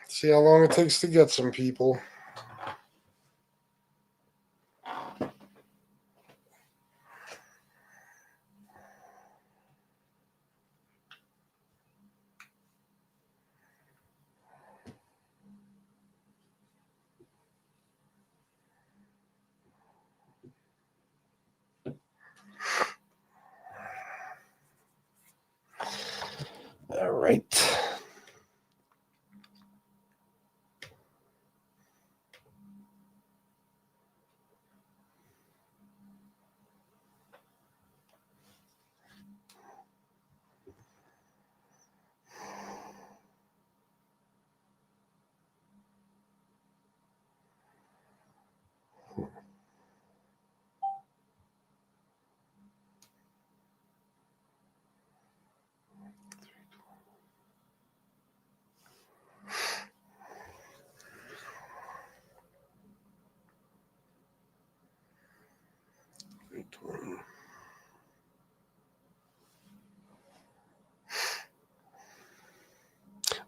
See how long it takes to get some people. All right.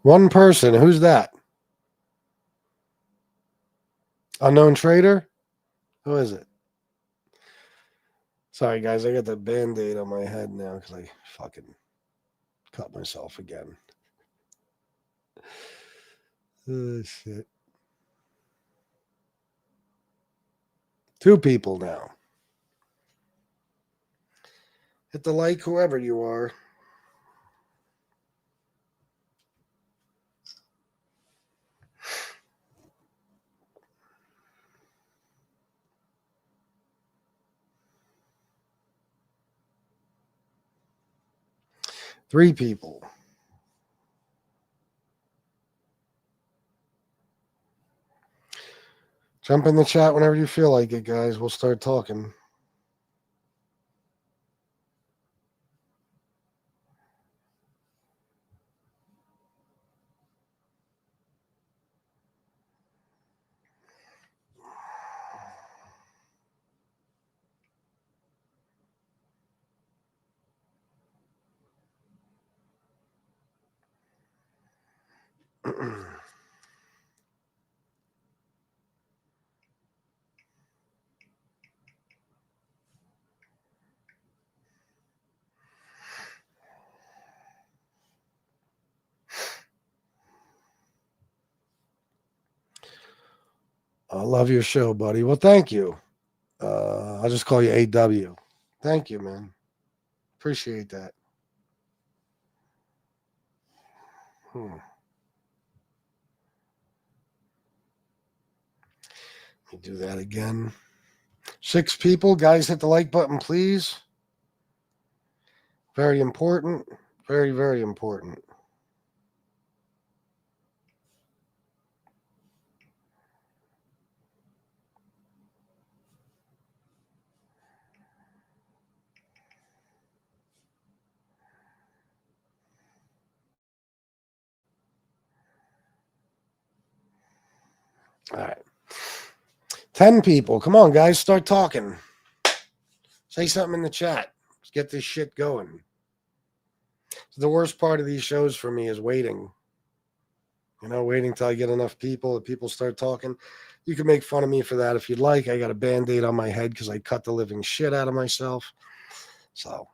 One person. Who's that? Unknown trader? Who is it? Sorry, guys. I got the Band-Aid on my head now because I fucking cut myself again. Oh, shit. 2 people now. Hit the like, whoever you are. Three people. Jump in the chat whenever you feel like it, guys. We'll start talking. I love your show, buddy. Well, thank you. I'll just call you AW. Thank you, man. Appreciate that. Let me do that again. 6 people. Guys, hit the like button, please. Very important. Very, very important. All right. 10 people. Come on, guys. Start talking. Say something in the chat. Let's get this shit going. The worst part of these shows for me is waiting. Waiting till I get enough people. If people start talking, you can make fun of me for that if you'd like. I got a Band-Aid on my head because I cut the living shit out of myself. So,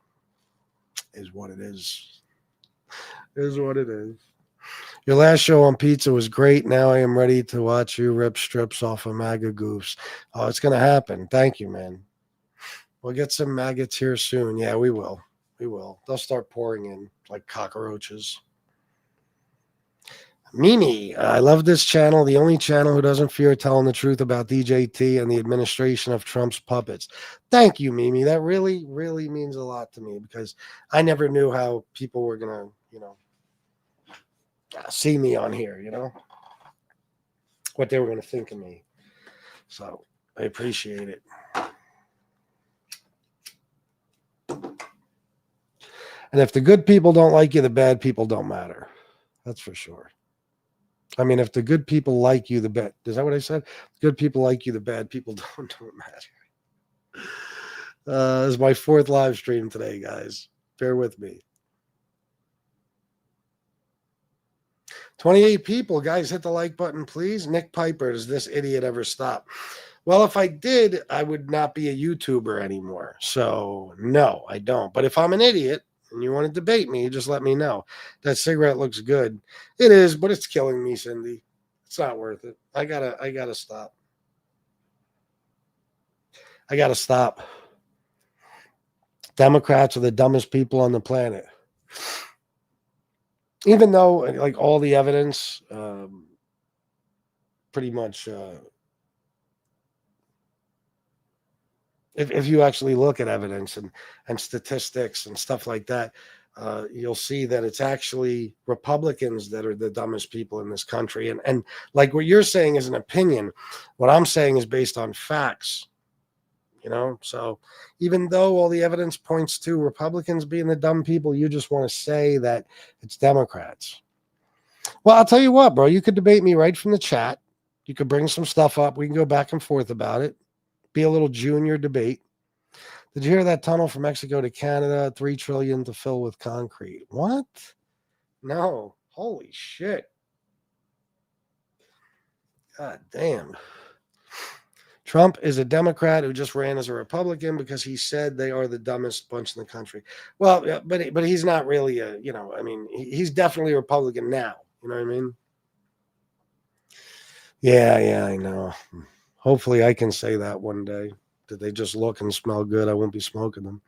is what it is. Is what it is. Your last show on pizza was great. Now I am ready to watch you rip strips off of MAGA goofs. Oh, it's going to happen. Thank you, man. We'll get some maggots here soon. Yeah, we will. We will. They'll start pouring in like cockroaches. Mimi, I love this channel. The only channel who doesn't fear telling the truth about DJT and the administration of Trump's puppets. Thank you, Mimi. That really, really means a lot to me because I never knew how people were going to, see me on here, what they were going to think of me. So I appreciate it. And if the good people don't like you, the bad people don't matter. That's for sure. I mean, if the good people like you, the bad, is that what I said? Good people like you, the bad people don't matter. This is my 4th live stream today, guys. Bear with me. 28 people. Guys, hit the like button, please. Nick Piper, does this idiot ever stop? Well, if I did, I would not be a YouTuber anymore. So, no, I don't. But if I'm an idiot and you want to debate me, just let me know. That cigarette looks good. It is, but it's killing me, Cindy. It's not worth it. I gotta stop. I gotta stop. Democrats are the dumbest people on the planet. Even though, like, all the evidence pretty much if you actually look at evidence and statistics and stuff like that, you'll see that it's actually Republicans that are the dumbest people in this country. And like what you're saying is an opinion. What I'm saying is based on facts. So even though all the evidence points to Republicans being the dumb people, you just want to say that it's Democrats. Well, I'll tell you what, bro, you could debate me right from the chat. You could bring some stuff up. We can go back and forth about it. Be a little junior debate. Did you hear that tunnel from Mexico to Canada, $3 trillion to fill with concrete? What? No. Holy shit. God damn. Trump is a Democrat who just ran as a Republican because he said they are the dumbest bunch in the country. Well, yeah, but he's not really he's definitely a Republican now. You know what I mean? Yeah, I know. Hopefully I can say that one day. That they just look and smell good. I won't be smoking them.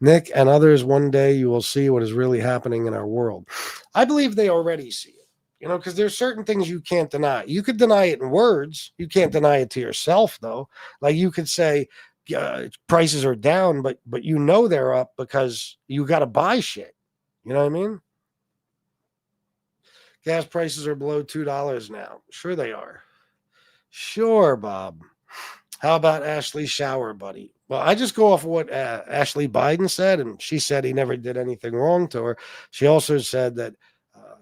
Nick and others, one day you will see what is really happening in our world. I believe they already see it, because there's certain things you can't deny. You could deny it in words. You can't deny it to yourself, though. Like you could say prices are down, but they're up because you got to buy shit. You know what I mean? Gas prices are below $2 now. Sure they are. Sure, Bob. How about Ashley shower, buddy? Well, I just go off of what Ashley Biden said, and she said he never did anything wrong to her. She also said that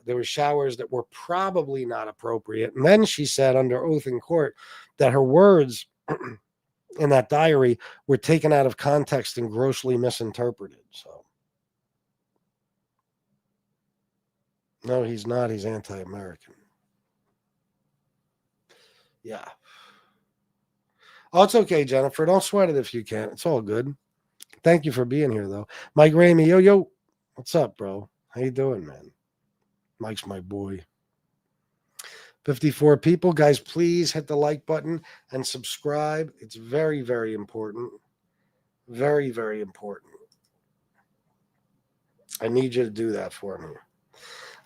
there were showers that were probably not appropriate. And then she said under oath in court that her words in that diary were taken out of context and grossly misinterpreted. So, no, he's not. He's anti-American. Yeah. Oh, it's okay, Jennifer. Don't sweat it if you can. It's all good. Thank you for being here, though. Mike Ramey, yo. What's up, bro? How you doing, man? Mike's my boy. 54 people. Guys, please hit the like button and subscribe. It's very, very important. Very, very important. I need you to do that for me.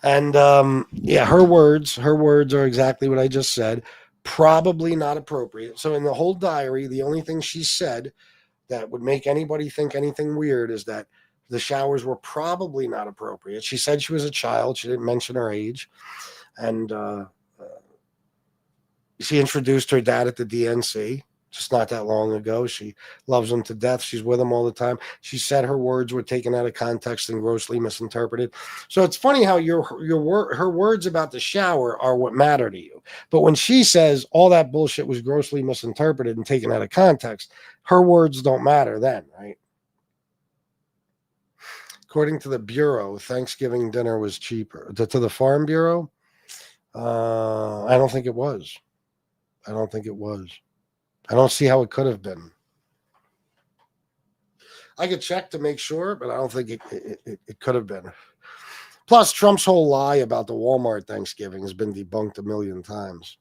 And her words are exactly what I just said. Probably not appropriate. So in the whole diary, the only thing she said that would make anybody think anything weird is that the showers were probably not appropriate. She said she was a child. She didn't mention her age. And she introduced her dad at the DNC just not that long ago. She loves him to death. She's with him all the time. She said her words were taken out of context and grossly misinterpreted. So it's funny how her words about the shower are what matter to you. But when she says all that bullshit was grossly misinterpreted and taken out of context, her words don't matter then, right? According to the Bureau, Thanksgiving dinner was cheaper. To the Farm Bureau? I don't think it was. I don't see how it could have been. I could check to make sure, but I don't think it could have been. Plus, Trump's whole lie about the Walmart Thanksgiving has been debunked a million times.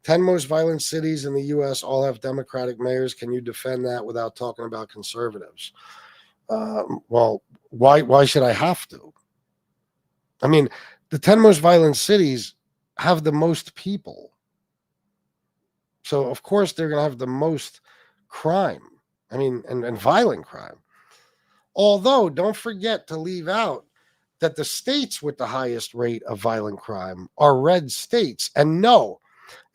10 most violent cities in the U.S. all have Democratic mayors. Can you defend that without talking about conservatives? Well, why should I have to? I mean, the 10 most violent cities have the most people. So, of course, they're going to have the most crime. I mean, and violent crime. Although, don't forget to leave out that the states with the highest rate of violent crime are red states. And no,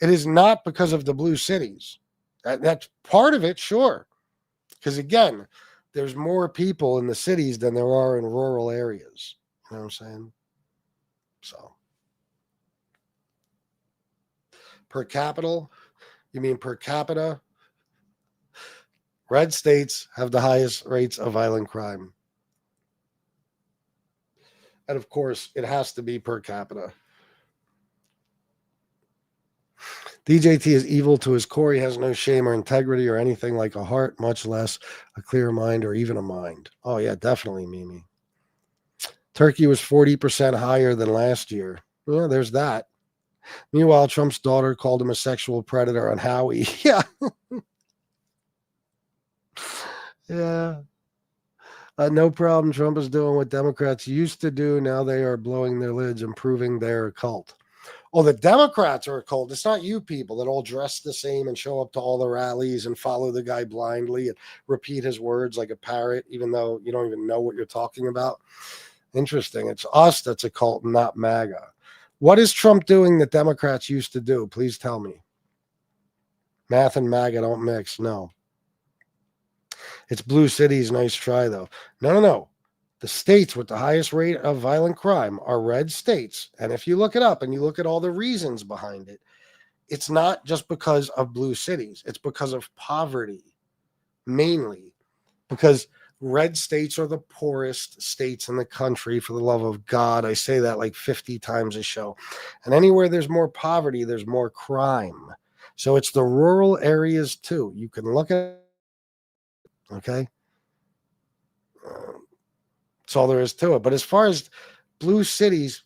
it is not because of the blue cities. That's part of it, sure. Because, again, there's more people in the cities than there are in rural areas. You know what I'm saying? So, per capita, you mean per capita? Red states have the highest rates of violent crime. And of course, it has to be per capita. DJT is evil to his core. He has no shame or integrity or anything like a heart, much less a clear mind or even a mind. Oh, yeah, definitely, Mimi. Turkey was 40% higher than last year. Yeah, there's that. Meanwhile, Trump's daughter called him a sexual predator on Howie. Yeah. Yeah. No problem. Trump is doing what Democrats used to do. Now they are blowing their lids and proving they're a cult. Oh, the Democrats are a cult. It's not you people that all dress the same and show up to all the rallies and follow the guy blindly and repeat his words like a parrot, even though you don't even know what you're talking about. Interesting. It's us that's a cult, not MAGA. What is Trump doing that Democrats used to do? Please tell me. Math and MAGA don't mix. No. It's blue cities. Nice try, though. No. The states with the highest rate of violent crime are red states. And if you look it up and you look at all the reasons behind it, it's not just because of blue cities. It's because of poverty, mainly. Because red states are the poorest states in the country, for the love of God. I say that like 50 times a show. And anywhere there's more poverty, there's more crime. So it's the rural areas, too. You can look at it. Okay? That's all there is to it. But as far as blue cities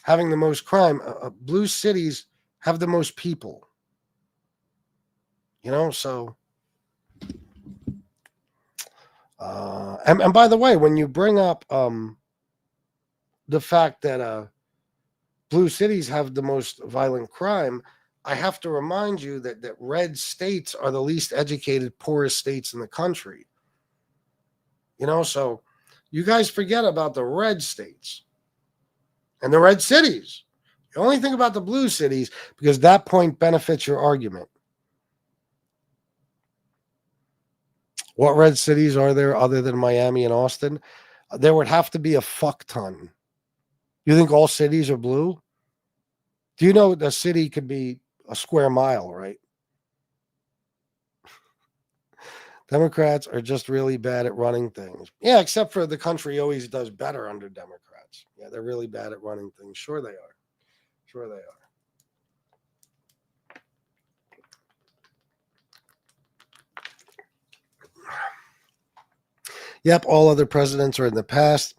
having the most crime, blue cities have the most people. So... And by the way, when you bring up the fact that blue cities have the most violent crime, I have to remind you that red states are the least educated, poorest states in the country. So you guys forget about the red states and the red cities. You only think about the blue cities because that point benefits your argument. What red cities are there other than Miami and Austin? There would have to be a fuck ton. You think all cities are blue? Do you know a city could be a square mile, right? Democrats are just really bad at running things. Yeah, except for the country always does better under Democrats. Yeah, they're really bad at running things. Sure they are. Sure they are. Yep, all other presidents are in the past.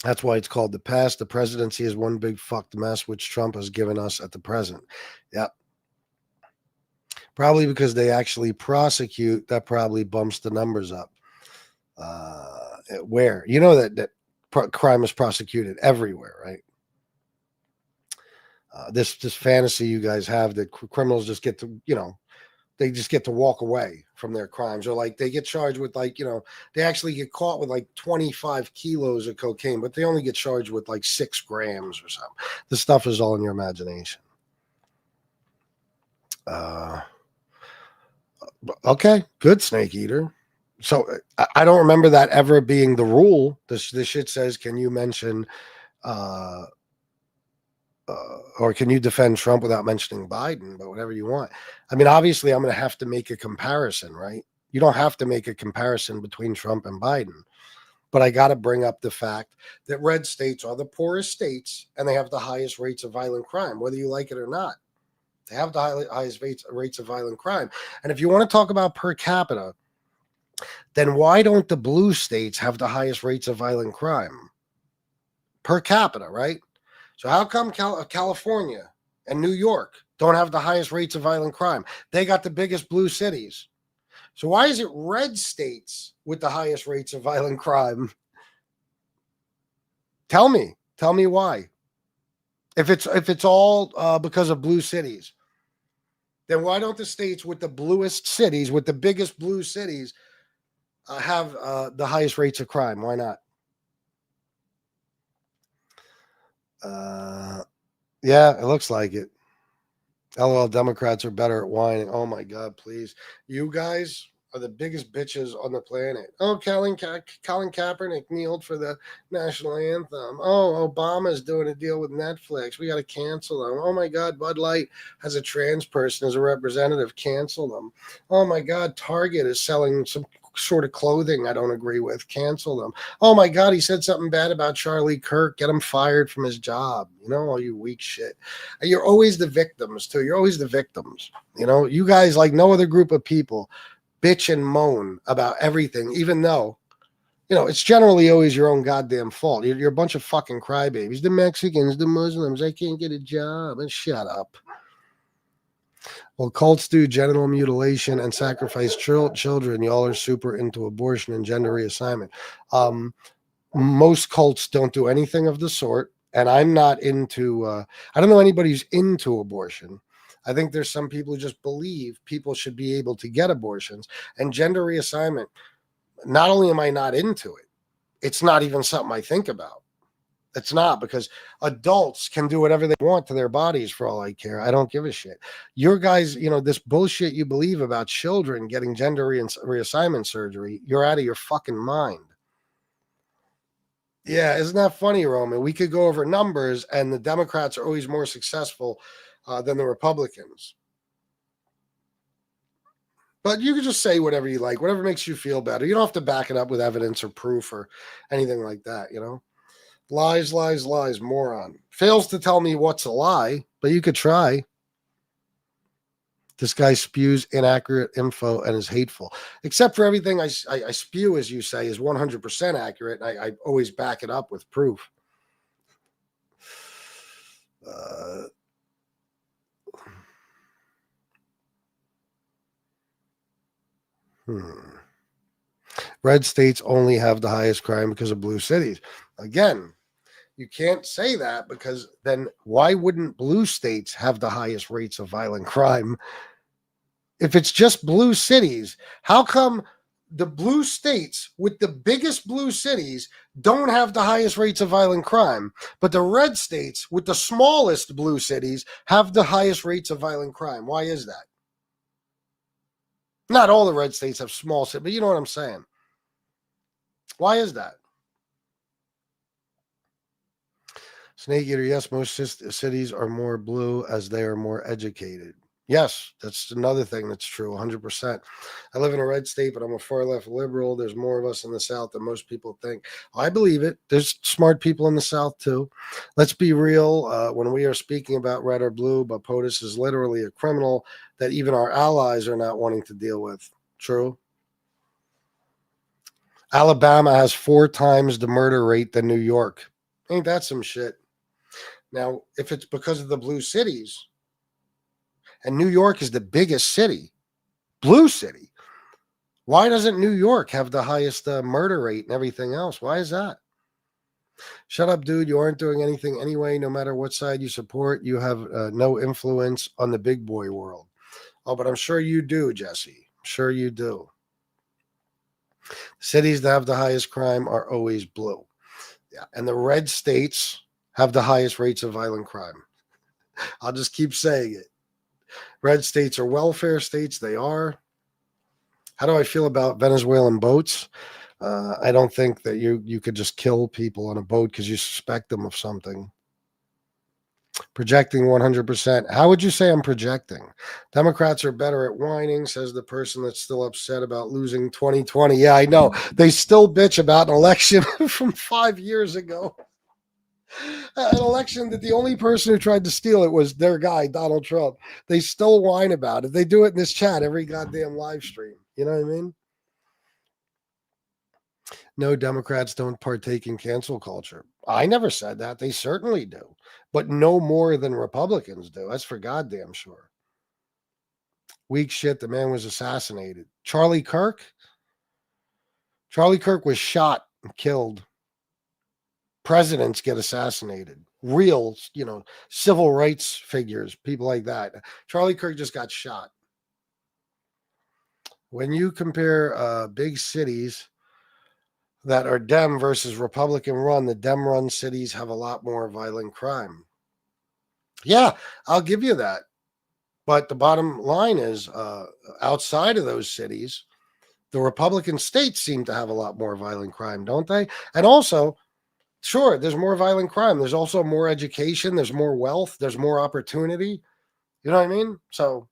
That's why it's called the past. The presidency is one big fucked mess, which Trump has given us at the present. Yep. Probably because they actually prosecute, that probably bumps the numbers up. Where? You know that crime is prosecuted everywhere, right? This fantasy you guys have that criminals just get to, they just get to walk away from their crimes, or like they get charged with they actually get caught with like 25 kilos of cocaine, but they only get charged with like 6 grams or something. This stuff is all in your imagination. Okay, good, Snake Eater. So I don't remember that ever being the rule. This shit says, can you mention or can you defend Trump without mentioning Biden? But whatever you want. I mean, obviously, I'm going to have to make a comparison, right? You don't have to make a comparison between Trump and Biden. But I got to bring up the fact that red states are the poorest states, and they have the highest rates of violent crime, whether you like it or not. They have the highest rates of violent crime. And if you want to talk about per capita, then why don't the blue states have the highest rates of violent crime? Per capita, right? So how come California and New York don't have the highest rates of violent crime? They got the biggest blue cities. So why is it red states with the highest rates of violent crime? Tell me why. If it's all because of blue cities, then why don't the states with the bluest cities, with the biggest blue cities, have the highest rates of crime? Why not? Yeah, it looks like it. LOL, Democrats are better at whining. Oh my God, please. You guys are the biggest bitches on the planet. Oh, Colin Kaepernick kneeled for the national anthem. Oh, Obama's doing a deal with Netflix. We got to cancel them. Oh my God, Bud Light has a trans person as a representative. Cancel them. Oh my God, Target is selling some sort of clothing I don't agree with, cancel them. Oh my God, he said something bad about Charlie Kirk. Get him fired from his job. You know, all you weak shit. You're always the victims too. You're always the victims. You know, you guys, like no other group of people, bitch and moan about everything, even though, you know, it's generally always your own goddamn fault. You're a bunch of fucking crybabies. The Mexicans, the Muslims, they can't get a job. And shut up. Well, cults do genital mutilation and sacrifice children. Y'all are super into abortion and gender reassignment. Most cults don't do anything of the sort. And I'm not into, I don't know anybody who's into abortion. I think there's some people who just believe people should be able to get abortions. And gender reassignment, not only am I not into it, it's not even something I think about. It's not, because adults can do whatever they want to their bodies for all I care. I don't give a shit. Your guys, you know, this bullshit you believe about children getting gender reassignment surgery, you're out of your fucking mind. Yeah, isn't that funny, Roman? We could go over numbers, and the Democrats are always more successful than the Republicans. But you can just say whatever you like, whatever makes you feel better. You don't have to back it up with evidence or proof or anything like that, you know? Lies, lies, lies, moron. Fails to tell me what's a lie, but you could try. This guy spews inaccurate info and is hateful. Except for everything I spew, as you say, is 100% accurate. I always back it up with proof. Red states only have the highest crime because of blue cities. Again, you can't say that, because then why wouldn't blue states have the highest rates of violent crime? If it's just blue cities, how come the blue states with the biggest blue cities don't have the highest rates of violent crime, but the red states with the smallest blue cities have the highest rates of violent crime? Why is that? Not all the red states have small cities, but you know what I'm saying. Why is that? Snake Eater, yes, most cities are more blue as they are more educated. Yes, that's another thing that's true, 100%. I live in a red state, but I'm a far left liberal. There's more of us in the South than most people think. I believe it. There's smart people in the South, too. Let's be real. When we are speaking about red or blue, but POTUS is literally a criminal that even our allies are not wanting to deal with. True. Alabama has 4 times the murder rate than New York. Ain't that some shit? Now, if it's because of the blue cities, and New York is the biggest city, blue city, why doesn't New York have the highest murder rate and everything else? Why is that? Shut up, dude. You aren't doing anything anyway. No matter what side you support, you have no influence on the big boy world. Oh, but I'm sure you do, Jesse. I'm sure you do. Cities that have the highest crime are always blue. Yeah, and the red states have the highest rates of violent crime. I'll just keep saying it. Red states are welfare states. They are. How do I feel about Venezuelan boats? I don't think that you could just kill people on a boat because you suspect them of something. Projecting 100%. How would you say I'm projecting? Democrats are better at whining, says the person that's still upset about losing 2020. Yeah, I know. They still bitch about an election from 5 years ago. An election that the only person who tried to steal it was their guy, Donald Trump. They still whine about it. They do it in this chat every goddamn live stream. You know what I mean? No, Democrats don't partake in cancel culture. I never said that. They certainly do, but no more than Republicans do. That's for goddamn sure. Weak shit. The man was assassinated. Charlie Kirk? Charlie Kirk was shot and killed. Presidents get assassinated. Real, civil rights figures, people like that. Charlie Kirk just got shot. When you compare big cities that are Dem versus Republican run, the Dem run cities have a lot more violent crime. Yeah, I'll give you that. But the bottom line is outside of those cities, the Republican states seem to have a lot more violent crime, don't they? And also, sure, there's more violent crime. There's also more education. There's more wealth. There's more opportunity. You know what I mean? So,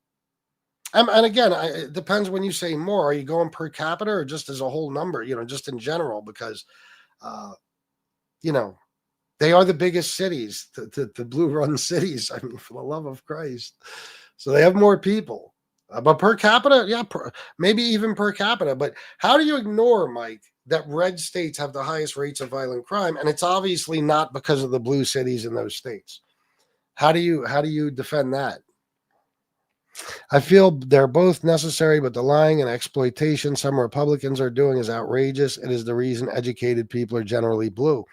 And again, it depends when you say more. Are you going per capita or just as a whole number? Just in general, because you know they are the biggest cities, the blue run cities. I mean, for the love of Christ, so they have more people. But per capita, yeah, maybe even per capita. But how do you ignore, Mike, that red states have the highest rates of violent crime, and it's obviously not because of the blue cities in those states? How do you defend that? I feel they're both necessary, but the lying and exploitation some Republicans are doing is outrageous. It is the reason educated people are generally blue.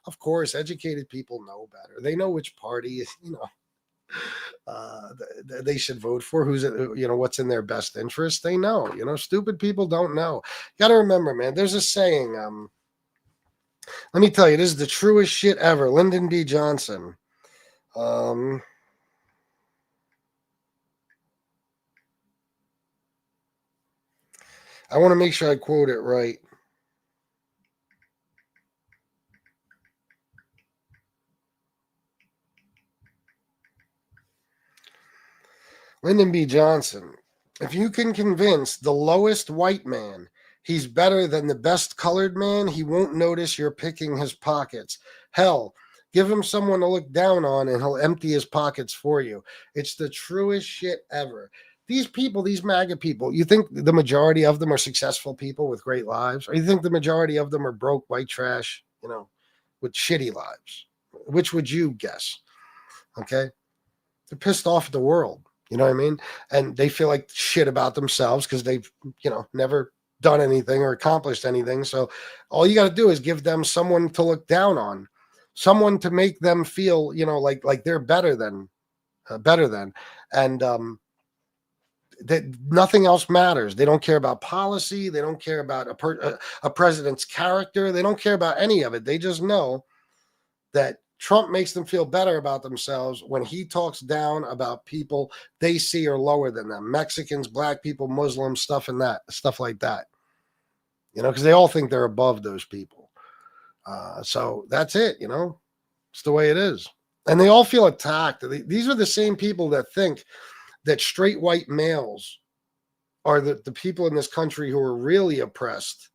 Of course, educated people know better. They know which party uh, they should vote for. What's in their best interest. They know. Stupid people don't know. You got to remember, man. There's a saying. Let me tell you, this is the truest shit ever. Lyndon B. Johnson. I want to make sure I quote it right. Lyndon B. Johnson. If you can convince the lowest white man he's better than the best colored man, he won't notice you're picking his pockets. Hell, give him someone to look down on and he'll empty his pockets for you. It's the truest shit ever. These people, these MAGA people, you think the majority of them are successful people with great lives? Or you think the majority of them are broke, white trash, with shitty lives? Which would you guess? Okay? They're pissed off at the world. You know what I mean? And they feel like shit about themselves because they've, never done anything or accomplished anything. So all you got to do is give them someone to look down on, someone to make them feel, like they're better than, and that nothing else matters. They don't care about policy. They don't care about a president's character. They don't care about any of it. They just know that Trump makes them feel better about themselves when he talks down about people they see are lower than them. Mexicans, black people, Muslims, stuff like that. Because they all think they're above those people. So that's it, It's the way it is. And they all feel attacked. These are the same people that think that straight white males are the people in this country who are really oppressed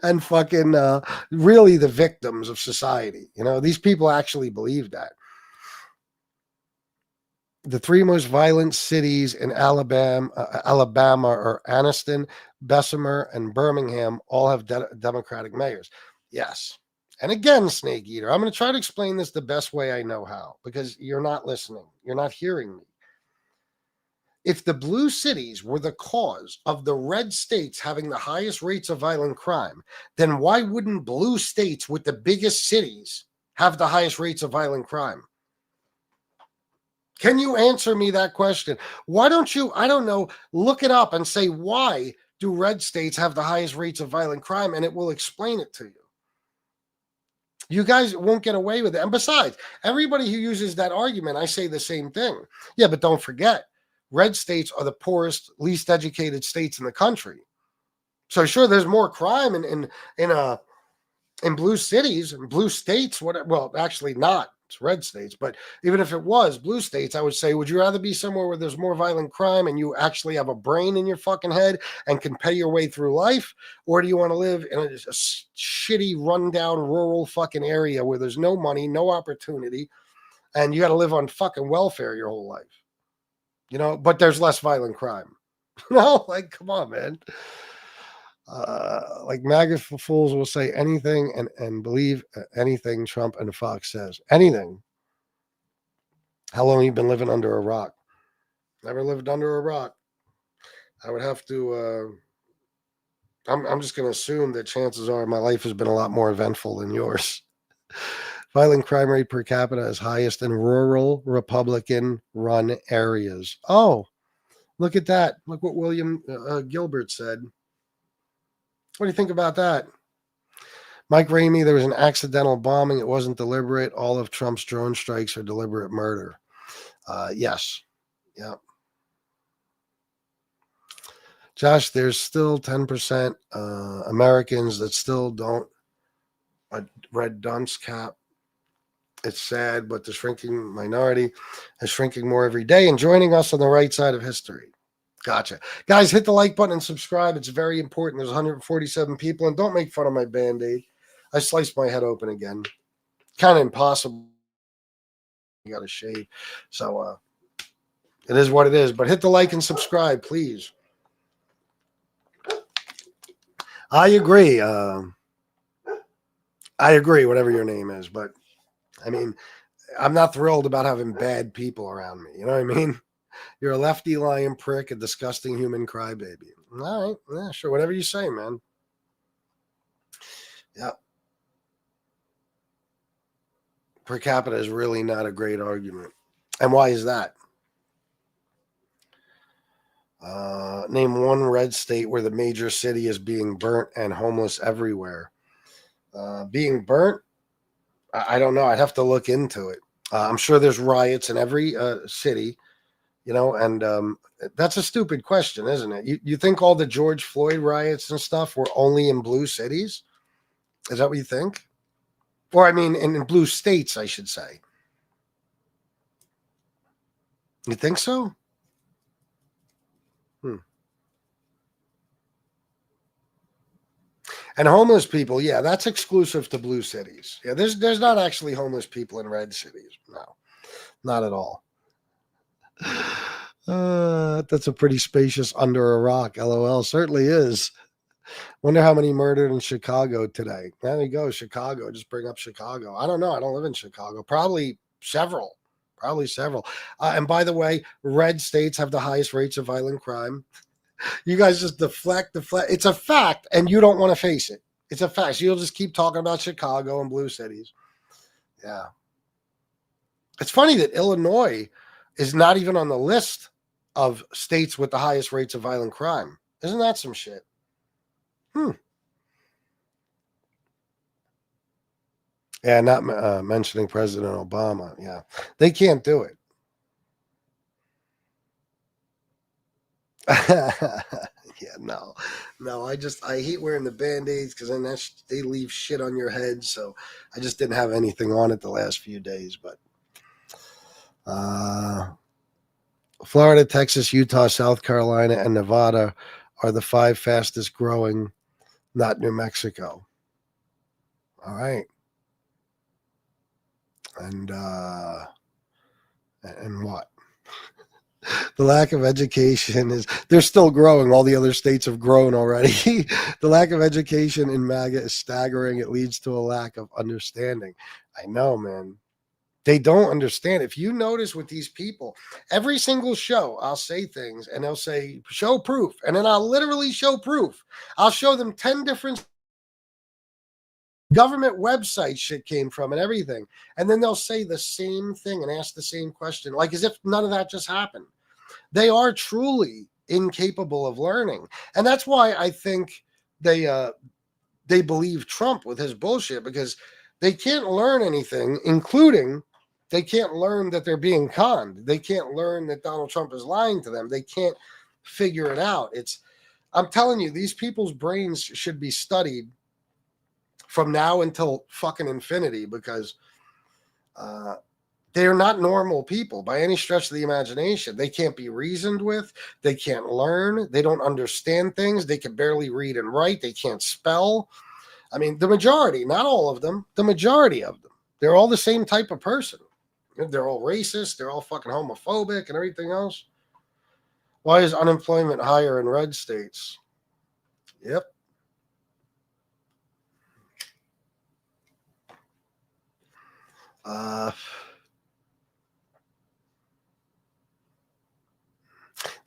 and fucking really the victims of society. These people actually believe that. The three most violent cities in Alabama are Anniston, Bessemer, and Birmingham. All have Democratic mayors. Yes. And again, Snake Eater, I'm going to try to explain this the best way I know how, because you're not listening. You're not hearing me. If the blue cities were the cause of the red states having the highest rates of violent crime, then why wouldn't blue states with the biggest cities have the highest rates of violent crime? Can you answer me that question? Why don't you, I don't know, look it up and say, why do red states have the highest rates of violent crime? And it will explain it to you. You guys won't get away with it. And besides, everybody who uses that argument, I say the same thing. Yeah, but don't forget, red states are the poorest, least educated states in the country. So sure, there's more crime in blue cities and blue states. Well, actually not. It's red states, but even if it was blue states, I would say, would you rather be somewhere where there's more violent crime and you actually have a brain in your fucking head and can pay your way through life? Or do you want to live in a shitty, rundown, rural fucking area where there's no money, no opportunity, and you got to live on fucking welfare your whole life? But there's less violent crime. Like, come on, man. Like MAGA fools will say anything and believe anything Trump and Fox says. Anything. How long have you been living under a rock? Never lived under a rock. I would have to. I'm just going to assume that chances are my life has been a lot more eventful than yours. Violent crime rate per capita is highest in rural Republican-run areas. Oh, look at that. Look what William Gilbert said. What do you think about that? Mike Ramey, there was an accidental bombing. It wasn't deliberate. All of Trump's drone strikes are deliberate murder. Yes. Yeah. Josh, there's still 10% Americans that still don't red dunce cap. It's sad, but the shrinking minority is shrinking more every day and joining us on the right side of history. Gotcha. Guys, hit the like button and subscribe. It's very important. There's 147 people, and don't make fun of my Band-Aid. I sliced my head open again. Kind of impossible. You got to shave. So it is what it is. But hit the like and subscribe, please. I agree. I agree, whatever your name is. But, I mean, I'm not thrilled about having bad people around me. You know what I mean? You're a lefty lying prick, a disgusting human crybaby. All right. Yeah, sure. Whatever you say, man. Yeah. Per capita is really not a great argument. And why is that? Name one red state where the major city is being burnt and homeless everywhere. Being burnt? I don't know. I'd have to look into it. I'm sure there's riots in every city, you know, and that's a stupid question, isn't it? You think all the George Floyd riots and stuff were only in blue cities? Is that what you think? Or, I mean, in blue states, I should say. You think so? And homeless people, yeah, that's exclusive to blue cities. Yeah, there's not actually homeless people in red cities. No, not at all. That's a pretty spacious under a rock. LOL. Certainly is. Wonder how many murdered in Chicago today. There you go, Chicago. Just bring up Chicago. I don't know. I don't live in Chicago. Probably several. Probably several. And by the way, red states have the highest rates of violent crime. You guys just deflect. It's a fact, and you don't want to face it. It's a fact. So you'll just keep talking about Chicago and blue cities. Yeah. It's funny that Illinois is not even on the list of states with the highest rates of violent crime. Isn't that some shit? Yeah, not mentioning President Obama. Yeah, they can't do it. Yeah, no. I hate wearing the Band-Aids because then they leave shit on your head. So I just didn't have anything on it the last few days. But Florida, Texas, Utah, South Carolina, and Nevada are the 5 fastest growing, not New Mexico. All right. And what? The lack of education they're still growing. All the other states have grown already. The lack of education in MAGA is staggering. It leads to a lack of understanding. I know, man. They don't understand. If you notice with these people, every single show, I'll say things and they'll say, show proof. And then I'll literally show proof. I'll show them 10 different government websites shit came from and everything. And then they'll say the same thing and ask the same question, like as if none of that just happened. They are truly incapable of learning. And that's why I think they believe Trump with his bullshit, because they can't learn anything, including they can't learn that they're being conned. They can't learn that Donald Trump is lying to them. They can't figure it out. I'm telling you, these people's brains should be studied from now until fucking infinity, because they're not normal people by any stretch of the imagination. They can't be reasoned with. They can't learn. They don't understand things. They can barely read and write. They can't spell. I mean, the majority, not all of them, the majority of them, they're all the same type of person. They're all racist. They're all fucking homophobic and everything else. Why is unemployment higher in red states? Yep.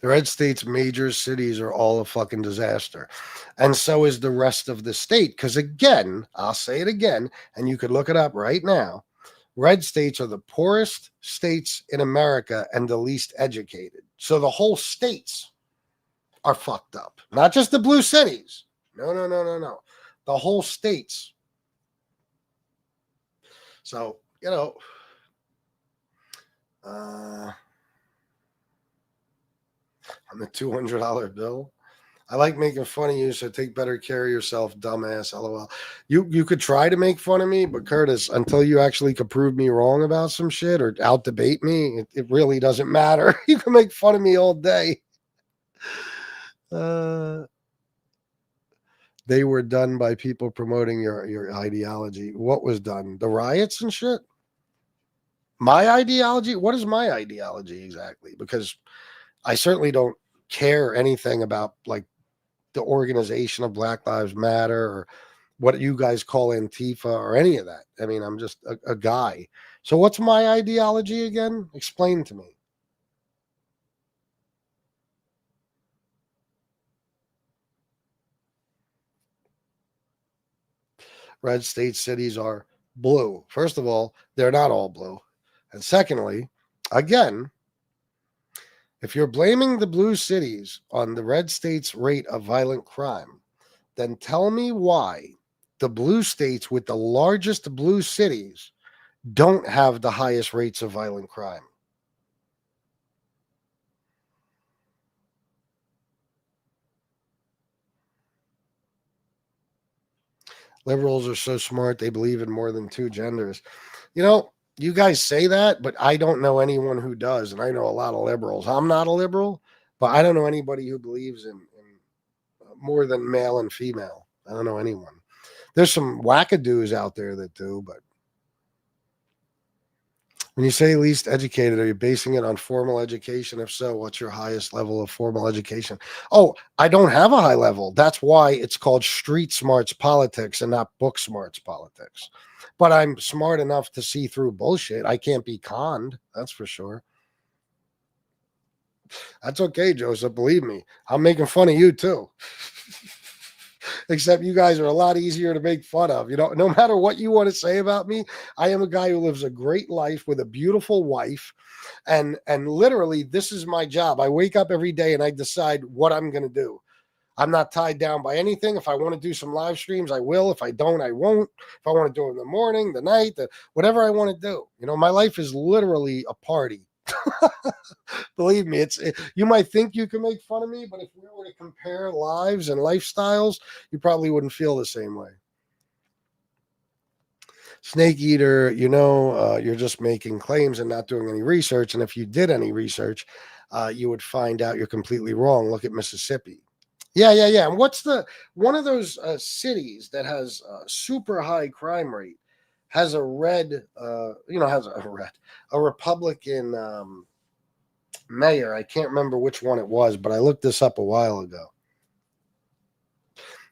The red state's major cities are all a fucking disaster. And so is the rest of the state. Because again, I'll say it again, and you could look it up right now. Red states are the poorest states in America and the least educated. So the whole states are fucked up. Not just the blue cities. No. The whole states. So, you know, on the $200 bill. I like making fun of you, so take better care of yourself, dumbass. LOL. You could try to make fun of me, but Curtis, until you actually could prove me wrong about some shit or out debate me, it really doesn't matter. You can make fun of me all day. They were done by people promoting your ideology. What was done? The riots and shit? My ideology? What is my ideology exactly? Because I certainly don't care anything about like the organization of Black Lives Matter or what you guys call Antifa or any of that. I mean, I'm just a guy. So what's my ideology again? Explain to me. Red state cities are blue. First of all, they're not all blue. And secondly, again, if you're blaming the blue cities on the red states' rate of violent crime, then tell me why the blue states with the largest blue cities don't have the highest rates of violent crime. Liberals are so smart, they believe in more than two genders. You know, you guys say that, but I don't know anyone who does. And I know a lot of liberals. I'm not a liberal, but I don't know anybody who believes in more than male and female. I don't know anyone. There's some wackadoos out there that do, but when you say least educated, are you basing it on formal education? If so, what's your highest level of formal education? Oh, I don't have a high level. That's why it's called street smarts politics and not book smarts politics. But I'm smart enough to see through bullshit. I can't be conned. That's for sure. That's okay, Joseph. Believe me, I'm making fun of you too. Except you guys are a lot easier to make fun of. You know, no matter what you want to say about me, I am a guy who lives a great life with a beautiful wife. And literally, this is my job. I wake up every day and I decide what I'm going to do. I'm not tied down by anything. If I want to do some live streams, I will. If I don't, I won't. If I want to do it in the morning, the night, whatever I want to do. You know, my life is literally a party. Believe me, you might think you can make fun of me, but if we were to compare lives and lifestyles, you probably wouldn't feel the same way. Snake eater, you're just making claims and not doing any research. And if you did any research, you would find out you're completely wrong. Look at Mississippi. Yeah. And what's one of those cities that has a super high crime rate has a a Republican mayor. I can't remember which one it was, but I looked this up a while ago.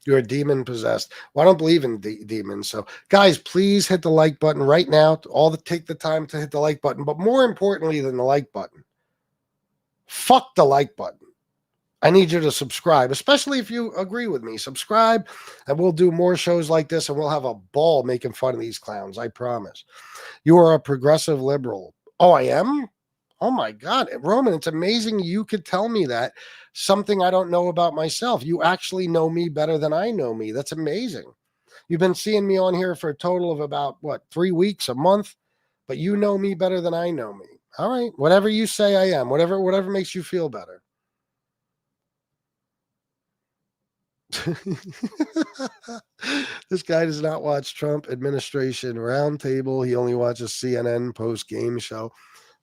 You're a demon possessed. Well, I don't believe in demons. So, guys, please hit the like button right now. Take the time to hit the like button. But more importantly than the like button, fuck the like button. I need you to subscribe, especially if you agree with me. Subscribe, and we'll do more shows like this, and we'll have a ball making fun of these clowns. I promise. You are a progressive liberal. Oh, I am? Oh my God, Roman, it's amazing you could tell me that. Something I don't know about myself. You actually know me better than I know me. That's amazing. You've been seeing me on here for a total of about, 3 weeks, a month, but you know me better than I know me. All right, whatever you say I am, whatever makes you feel better. This guy does not watch Trump administration roundtable. He only watches CNN post game show,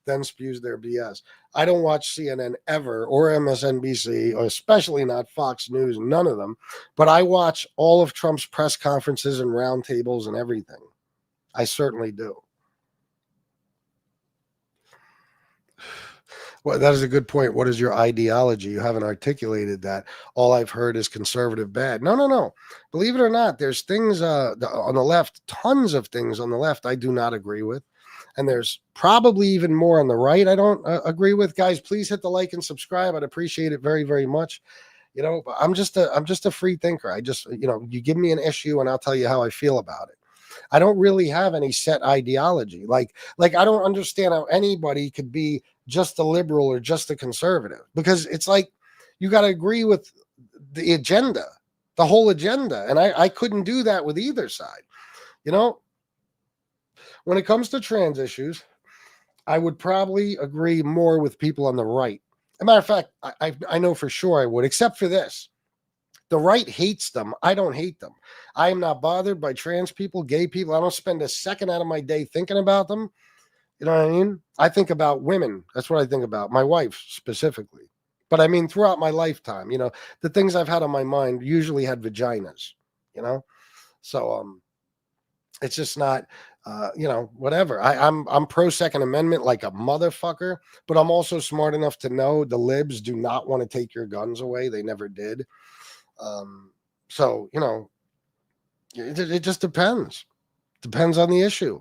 then spews their BS. I don't watch CNN ever or MSNBC, or especially not Fox News, none of them. But I watch all of Trump's press conferences and roundtables and everything. I certainly do. Well, that is a good point. What is your ideology? You haven't articulated that. All I've heard is conservative bad. No. Believe it or not, there's things on the left, tons of things on the left I do not agree with. And there's probably even more on the right I don't agree with. Guys, please hit the like and subscribe. I'd appreciate it very, very much. I'm just a free thinker. I just, you give me an issue and I'll tell you how I feel about it. I don't really have any set ideology. Like I don't understand how anybody could be just a liberal or just a conservative, because it's like you got to agree with the agenda, the whole agenda. And I couldn't do that with either side. When it comes to trans issues, I would probably agree more with people on the right. As a matter of fact, I know for sure I would, except for this. The right hates them. I don't hate them. I am not bothered by trans people, gay people. I don't spend a second out of my day thinking about them. You know what I mean? I think about women. That's what I think about. My wife specifically. But I mean, throughout my lifetime, you know, the things I've had on my mind usually had vaginas, you know? So, it's just not, you know, whatever. I'm pro Second Amendment like a motherfucker, but I'm also smart enough to know the libs do not want to take your guns away. They never did. So, you know, it just depends. Depends on the issue.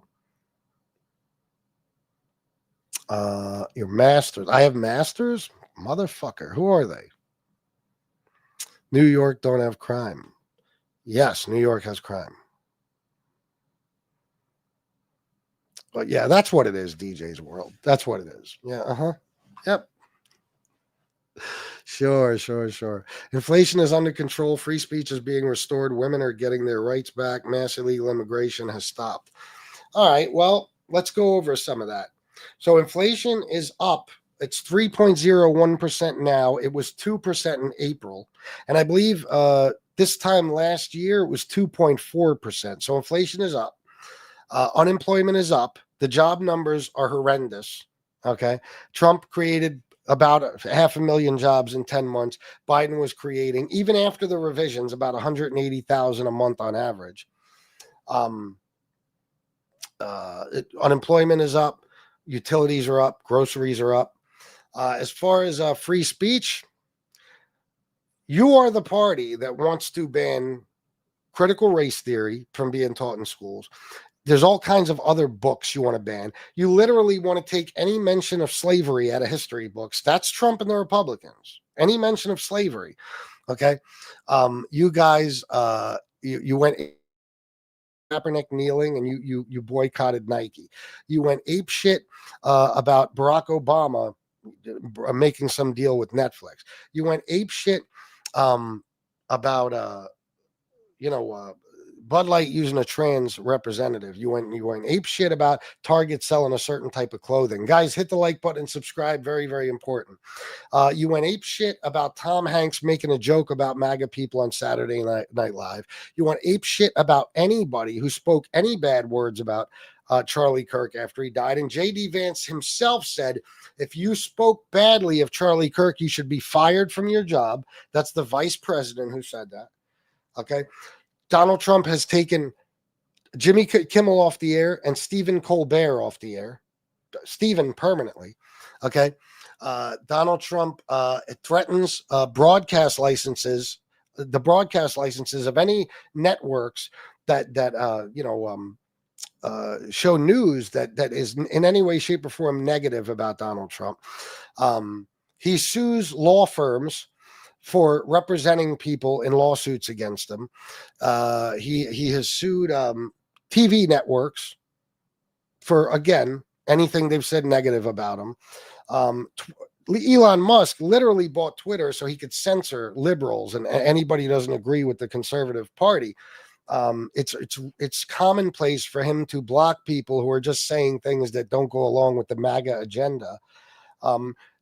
Your masters. I have masters? Motherfucker. Who are they? New York don't have crime. Yes, New York has crime. But yeah, that's what it is, DJ's World. That's what it is. Yeah, Yep. Sure. Inflation is under control. Free speech is being restored. Women are getting their rights back. Mass illegal immigration has stopped. All right, well, let's go over some of that. So inflation is up. It's 3.01% now. It was 2% in April. And I believe this time last year it was 2.4%. So inflation is up. Unemployment is up. The job numbers are horrendous. Okay. Trump created about 500,000 jobs in 10 months. Biden was creating, even after the revisions, about 180,000 a month on average. Unemployment is up. Utilities are up. Groceries are up. As far as free speech, you are the party that wants to ban critical race theory from being taught in schools. There's all kinds of other books you want to ban. You literally want to take any mention of slavery out of history books. That's Trump and the Republicans. Any mention of slavery. Okay. You guys, you went Kaepernick kneeling and you boycotted Nike. You went ape shit about Barack Obama making some deal with Netflix. You went ape shit about Bud Light using a trans representative. You went ape shit about Target selling a certain type of clothing. Guys, hit the like button and subscribe. Very, very important. You went ape shit about Tom Hanks making a joke about MAGA people on Saturday Night Live. You went ape shit about anybody who spoke any bad words about Charlie Kirk after he died. And J.D. Vance himself said, if you spoke badly of Charlie Kirk, you should be fired from your job. That's the vice president who said that. Okay. Donald Trump has taken Jimmy Kimmel off the air and Stephen Colbert off the air. Stephen permanently. Okay. Donald Trump threatens broadcast licenses, the broadcast licenses of any networks that show news that is in any way, shape, or form negative about Donald Trump. He sues law firms for representing people in lawsuits against him. He has sued TV networks for, again, anything they've said negative about him. Elon Musk literally bought Twitter so he could censor liberals and anybody who doesn't agree with the conservative party. It's commonplace for him to block people who are just saying things that don't go along with the MAGA agenda.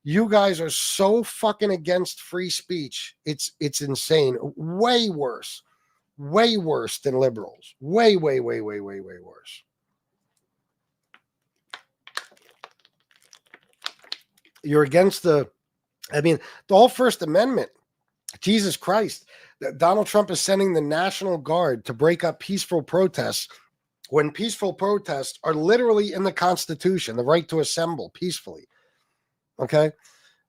You guys are so fucking against free speech. It's insane. Way worse than liberals. Way worse. You're against the whole First Amendment. Jesus Christ. Donald Trump is sending the National Guard to break up peaceful protests when peaceful protests are literally in the Constitution, the right to assemble peacefully. Okay.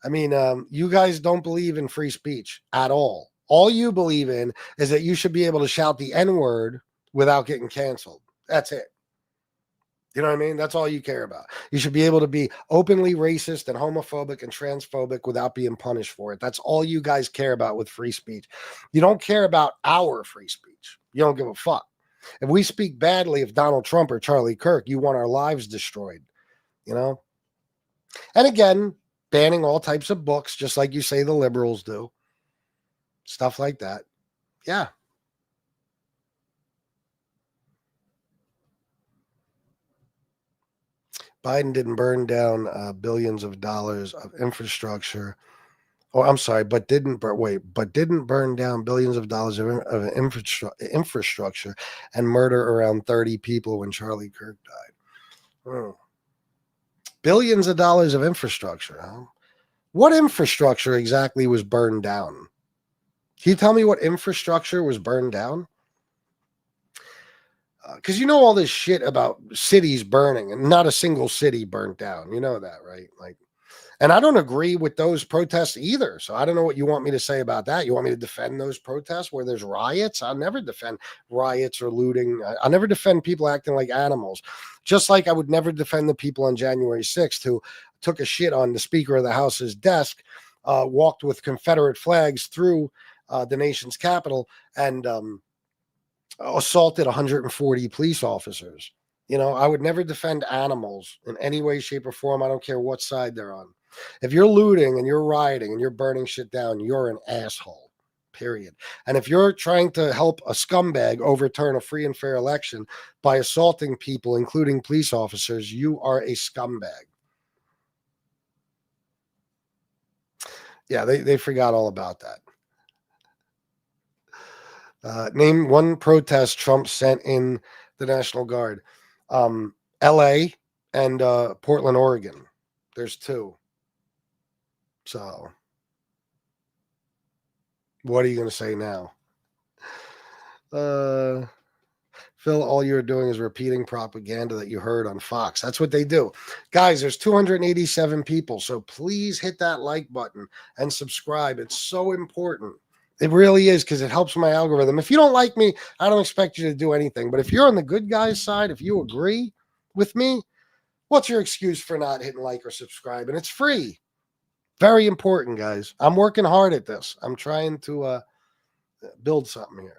You guys don't believe in free speech at all. All you believe in is that you should be able to shout the N-word without getting canceled. That's it. You know what I mean? That's all you care about. You should be able to be openly racist and homophobic and transphobic without being punished for it. That's all you guys care about with free speech. You don't care about our free speech. You don't give a fuck. If we speak badly of Donald Trump or Charlie Kirk, you want our lives destroyed, you know? And again, banning all types of books, just like you say the liberals do. Stuff like that. Yeah. Biden didn't burn down billions of dollars of infrastructure. Oh, I'm sorry, but didn't burn down billions of dollars of infrastructure and murder around 30 people when Charlie Kirk died. Billions of dollars of infrastructure, huh? What infrastructure exactly was burned down? Can you tell me what infrastructure was burned down? Because you know all this shit about cities burning, and not a single city burnt down. You know that, right? Like, and I don't agree with those protests either. So I don't know what you want me to say about that. You want me to defend those protests where there's riots? I'll never defend riots or looting. I'll never defend people acting like animals. Just like I would never defend the people on January 6th who took a shit on the Speaker of the House's desk, walked with Confederate flags through the nation's capital, and assaulted 140 police officers. You know, I would never defend animals in any way, shape, or form. I don't care what side they're on. If you're looting and you're rioting and you're burning shit down, you're an asshole, period. And if you're trying to help a scumbag overturn a free and fair election by assaulting people, including police officers, you are a scumbag. Yeah, they forgot all about that. Name one protest Trump sent in the National Guard. L.A. and Portland, Oregon. There's two. So, what are you going to say now? Phil, all you're doing is repeating propaganda that you heard on Fox. That's what they do. Guys, there's 287 people, so please hit that like button and subscribe. It's so important. It really is, because it helps my algorithm. If you don't like me, I don't expect you to do anything. But if you're on the good guys' side, if you agree with me, what's your excuse for not hitting like or subscribe? And it's free. Very important, guys. I'm working hard at this. I'm trying to build something here.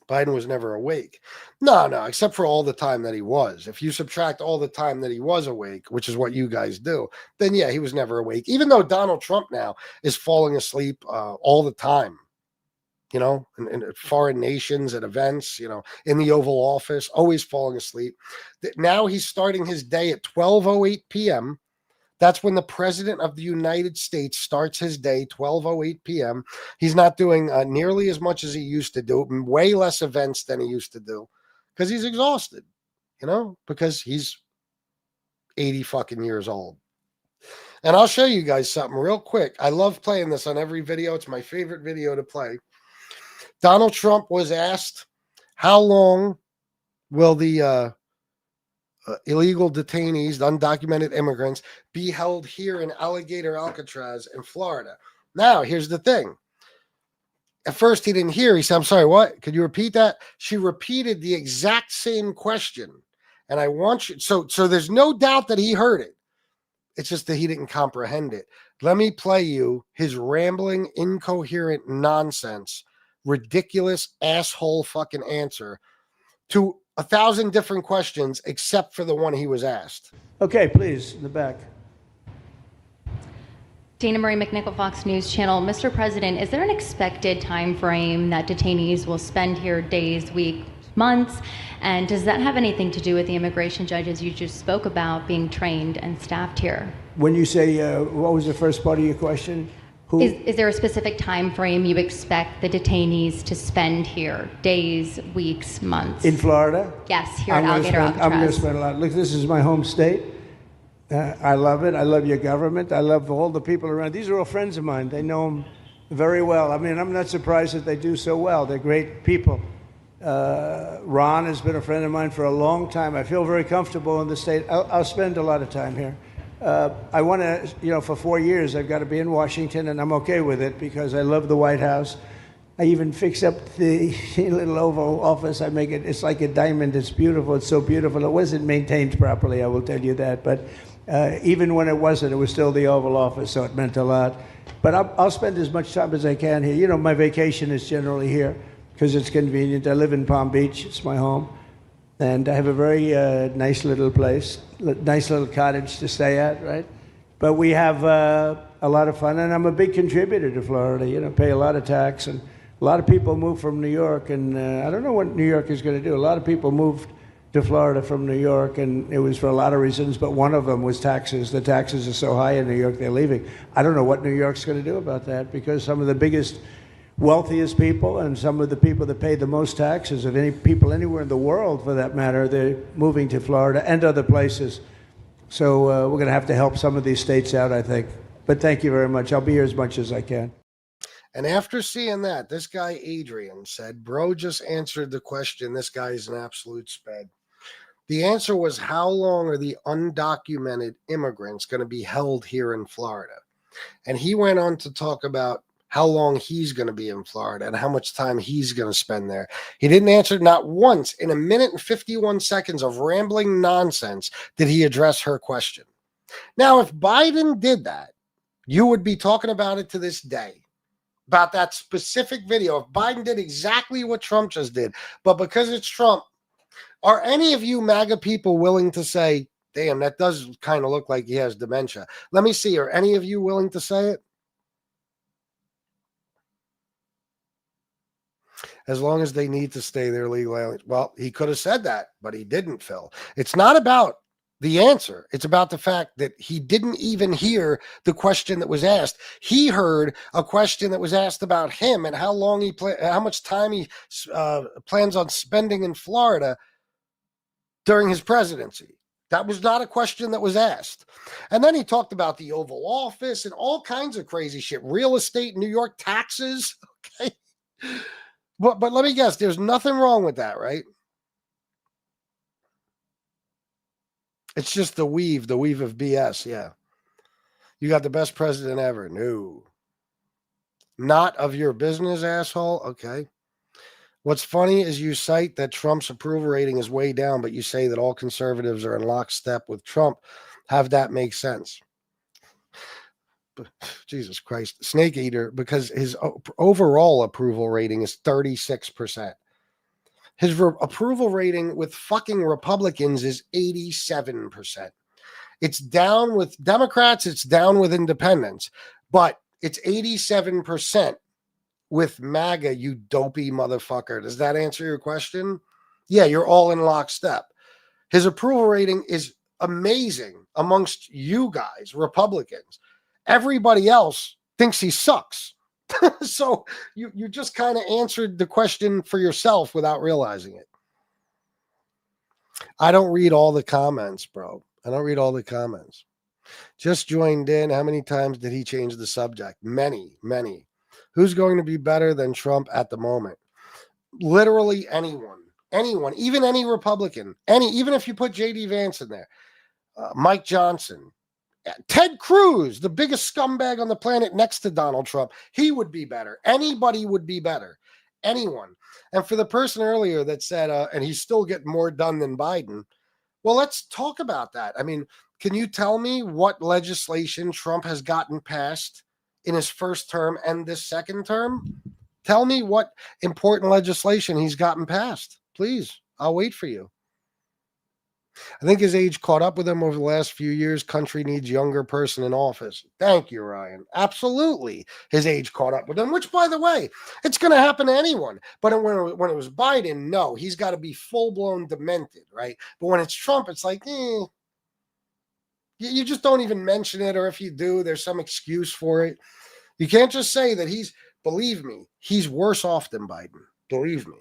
Biden was never awake. No, except for all the time that he was. If you subtract all the time that he was awake, which is what you guys do, then yeah, he was never awake. Even though Donald Trump now is falling asleep all the time, you know, in foreign nations, at events, you know, in the Oval Office, always falling asleep. Now he's starting his day at 12:08 p.m. That's when the president of the United States starts his day, 12:08 p.m. He's not doing nearly as much as he used to do, way less events than he used to do, because he's exhausted, you know, because he's 80 fucking years old. And I'll show you guys something real quick. I love playing this on every video. It's my favorite video to play. Donald Trump was asked, how long will the illegal detainees, the undocumented immigrants, be held here in Alligator Alcatraz in Florida? Now, here's the thing. At first, he didn't hear. He said, I'm sorry, what? Could you repeat that? She repeated the exact same question. And I want you, so there's no doubt that he heard it. It's just that he didn't comprehend it. Let me play you his rambling, incoherent nonsense, ridiculous asshole fucking answer to 1,000 different questions except for the one he was asked. Okay, please, in the back. Dana Marie McNichol, Fox News Channel. Mr. President, is there an expected time frame that detainees will spend here, days, weeks, months? And does that have anything to do with the immigration judges you just spoke about being trained and staffed here? When you say, what was the first part of your question? Is there a specific time frame you expect the detainees to spend here? Days, weeks, months? In Florida? Yes, here at Alligator Alcatraz. I'm going to spend a lot. Look, this is my home state. I love it. I love your government. I love all the people around. These are all friends of mine. They know them very well. I mean, I'm not surprised that they do so well. They're great people. Ron has been a friend of mine for a long time. I feel very comfortable in the state. I'll spend a lot of time here. I want to, you know, for 4 years, I've got to be in Washington, and I'm okay with it because I love the White House. I even fix up the little Oval Office. I make it, it's like a diamond. It's beautiful. It's so beautiful. It wasn't maintained properly, I will tell you that. But even when it wasn't, it was still the Oval Office, so it meant a lot. But I'll spend as much time as I can here. You know, my vacation is generally here because it's convenient. I live in Palm Beach. It's my home. And I have a very nice little place, nice little cottage to stay at, right? But we have a lot of fun, and I'm a big contributor to Florida, you know, pay a lot of tax. And a lot of people move from New York, and I don't know what New York is going to do. A lot of people moved to Florida from New York, and it was for a lot of reasons, but one of them was taxes. The taxes are so high in New York, they're leaving. I don't know what New York's going to do about that, because some of the biggest, wealthiest people and some of the people that pay the most taxes of any people anywhere in the world, for that matter, they're moving to Florida and other places. So we're going to have to help some of these states out, I think. But thank you very much. I'll be here as much as I can. And after seeing that, this guy, Adrian, said, bro just answered the question. This guy is an absolute sped. The answer was, how long are the undocumented immigrants going to be held here in Florida? And he went on to talk about how long he's going to be in Florida and how much time he's going to spend there. He didn't answer not once in a minute and 51 seconds of rambling nonsense did he address her question. Now, if Biden did that, you would be talking about it to this day, about that specific video. If Biden did exactly what Trump just did, but because it's Trump, are any of you MAGA people willing to say, damn, that does kind of look like he has dementia? Let me see. Are any of you willing to say it? As long as they need to stay there legally. Well, he could have said that, but he didn't, Phil. It's not about the answer. It's about the fact that he didn't even hear the question that was asked. He heard a question that was asked about him and how long how much time he plans on spending in Florida during his presidency. That was not a question that was asked. And then he talked about the Oval Office and all kinds of crazy shit. Real estate, New York taxes. Okay. But let me guess, there's nothing wrong with that, right? It's just the weave of BS, yeah. You got the best president ever. No. Not of your business, asshole? Okay. What's funny is you cite that Trump's approval rating is way down, but you say that all conservatives are in lockstep with Trump. Have that make sense? Jesus Christ. Snake eater, because his overall approval rating is 36%. His approval rating with fucking Republicans is 87%. It's down with Democrats, it's down with independents, but it's 87% with MAGA, you dopey motherfucker. Does that answer your question? Yeah, you're all in lockstep. His approval rating is amazing amongst you guys, Republicans. Everybody else thinks he sucks. So you just kind of answered the question for yourself without realizing it. I don't read all the comments, bro. I don't read all the comments. Just joined in. How many times did he change the subject? Many, many. Who's going to be better than Trump at the moment? Literally anyone. Anyone. Even any Republican. Even if you put J.D. Vance in there. Mike Johnson. Ted Cruz, the biggest scumbag on the planet next to Donald Trump, he would be better. Anybody would be better. Anyone. And for the person earlier that said, and he's still getting more done than Biden, well, let's talk about that. I mean, can you tell me what legislation Trump has gotten passed in his first term and this second term? Tell me what important legislation he's gotten passed. Please, I'll wait for you. I think his age caught up with him over the last few years. Country needs younger person in office. Thank you, Ryan. Absolutely. His age caught up with him, which, by the way, it's going to happen to anyone. But when it was Biden, no, he's got to be full-blown demented, right? But when it's Trump, it's like, you just don't even mention it. Or if you do, there's some excuse for it. You can't just say that believe me, he's worse off than Biden. Believe me.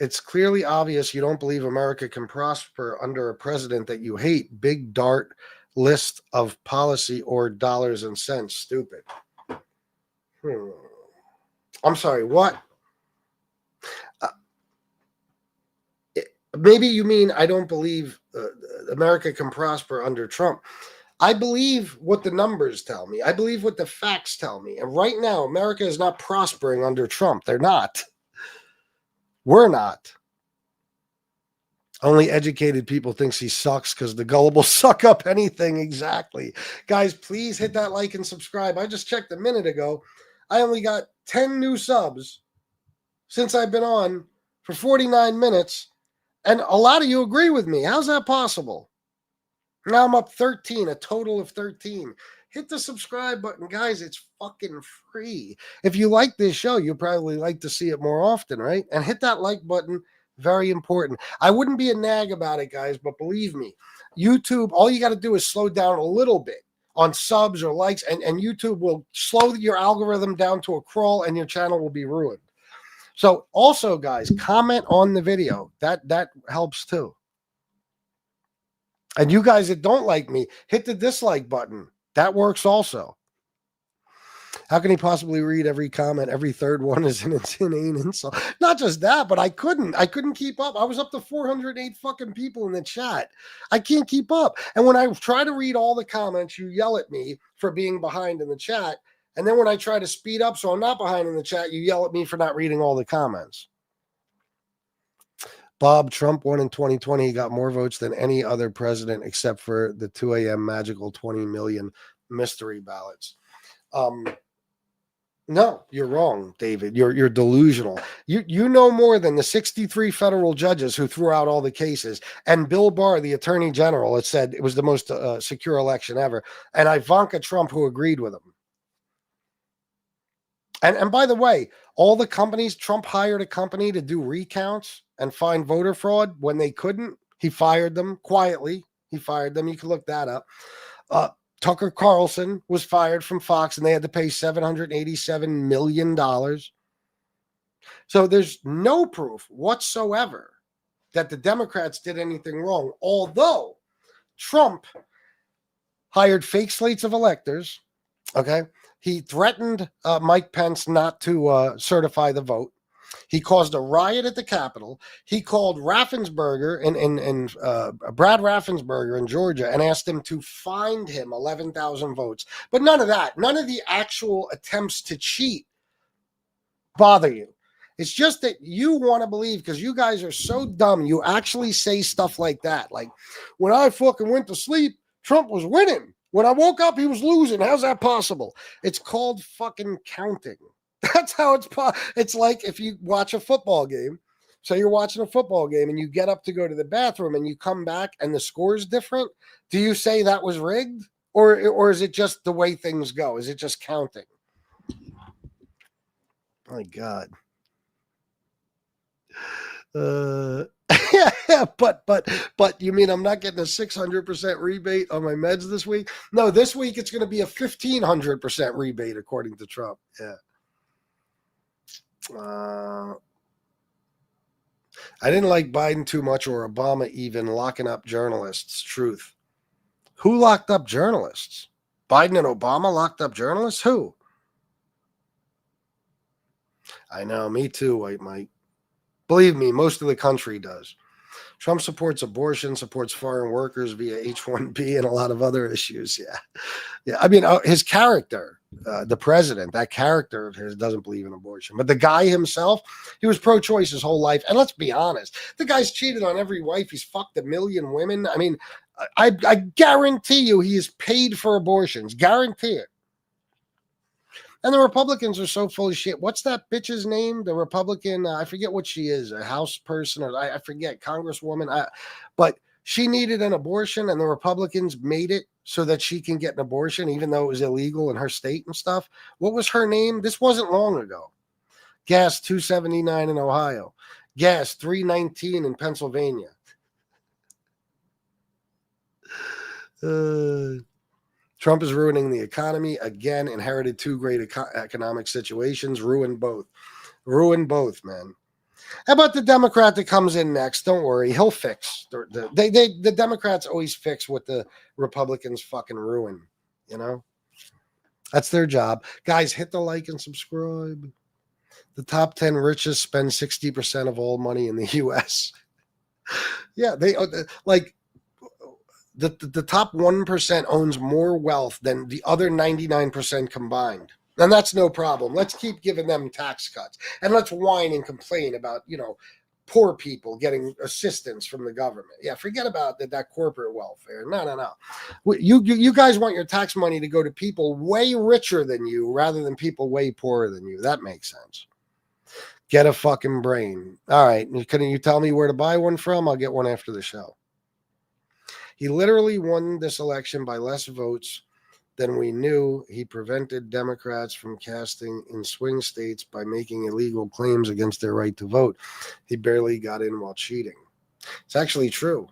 It's clearly obvious you don't believe America can prosper under a president that you hate. Big dart list of policy or dollars and cents. Stupid. I'm sorry, what? Maybe you mean I don't believe America can prosper under Trump. I believe what the numbers tell me. I believe what the facts tell me. And right now, America is not prospering under Trump. They're not. We're not. Only educated people thinks he sucks because the gullible suck up anything. Exactly. Guys, please hit that like and subscribe. I just checked a minute ago. I only got 10 new subs since I've been on for 49 minutes. And a lot of you agree with me. How's that possible? Now I'm up 13, a total of 13. Hit the subscribe button, guys. It's fucking free. If you like this show, you'll probably like to see it more often, right? And hit that like button. Very important. I wouldn't be a nag about it, guys, but believe me, YouTube, all you got to do is slow down a little bit on subs or likes, and YouTube will slow your algorithm down to a crawl, and your channel will be ruined. So also, guys, comment on the video. That helps too. And you guys that don't like me, hit the dislike button. That works also. How can he possibly read every comment? Every third one is an inane insult. Not just that, but I couldn't keep up. I was up to 408 fucking people in the chat. I can't keep up. And when I try to read all the comments, you yell at me for being behind in the chat. And then when I try to speed up so I'm not behind in the chat, you yell at me for not reading all the comments. Bob, Trump won in 2020. He got more votes than any other president except for the 2 a.m. magical 20 million mystery ballots. No, you're wrong, David. You're delusional. You know more than the 63 federal judges who threw out all the cases, and Bill Barr, the attorney general, had said it was the most secure election ever, and Ivanka Trump, who agreed with him. And by the way, all the companies, Trump hired a company to do recounts and find voter fraud when they couldn't. He fired them quietly. He fired them. You can look that up. Tucker Carlson was fired from Fox, and they had to pay $787 million. So there's no proof whatsoever that the Democrats did anything wrong, although Trump hired fake slates of electors, okay? He threatened Mike Pence not to certify the vote. He caused a riot at the Capitol. He called Raffensperger and Brad Raffensperger in Georgia and asked him to find him 11,000 votes. But none of that, none of the actual attempts to cheat bother you. It's just that you want to believe, because you guys are so dumb, you actually say stuff like that. Like, when I fucking went to sleep, Trump was winning. When I woke up, he was losing. How's that possible? It's called fucking counting. That's how it's like if you watch a football game. So you're watching a football game and you get up to go to the bathroom and you come back and the score is different. Do you say that was rigged? Or is it just the way things go? Is it just counting? My God. Yeah, but you mean I'm not getting a 600% rebate on my meds this week? No, this week it's going to be a 1,500% rebate according to Trump. Yeah. I didn't like Biden too much, or Obama even, locking up journalists. Truth. Who locked up journalists? Biden and Obama locked up journalists? Who? I know, me too, White Mike. Believe me, most of the country does. Trump supports abortion, supports foreign workers via H-1B and a lot of other issues. Yeah. I mean, his character, the president, that character of his doesn't believe in abortion. But the guy himself, he was pro-choice his whole life. And let's be honest, the guy's cheated on every wife. He's fucked 1 million women. I mean, I guarantee you he is paid for abortions. Guarantee it. And the Republicans are so full of shit. What's that bitch's name? The Republican, I forget what she is, a House person, or I forget, Congresswoman. But she needed an abortion, and the Republicans made it so that she can get an abortion, even though it was illegal in her state and stuff. What was her name? This wasn't long ago. Gas $2.79 in Ohio. Gas $3.19 in Pennsylvania. Trump is ruining the economy. Again, inherited two great economic situations. Ruined both. Ruined both, man. How about the Democrat that comes in next? Don't worry. He'll fix. The Democrats always fix what the Republicans fucking ruin. You know? That's their job. Guys, hit the like and subscribe. The top 10 richest spend 60% of all money in the U.S. Yeah, they like... The top 1% owns more wealth than the other 99% combined. And that's no problem. Let's keep giving them tax cuts. And let's whine and complain about, poor people getting assistance from the government. Yeah, forget about that corporate welfare. No. You guys want your tax money to go to people way richer than you rather than people way poorer than you. That makes sense. Get a fucking brain. All right. Couldn't you tell me where to buy one from? I'll get one after the show. He literally won this election by less votes than we knew. He prevented Democrats from casting in swing states by making illegal claims against their right to vote. He barely got in while cheating. It's actually true.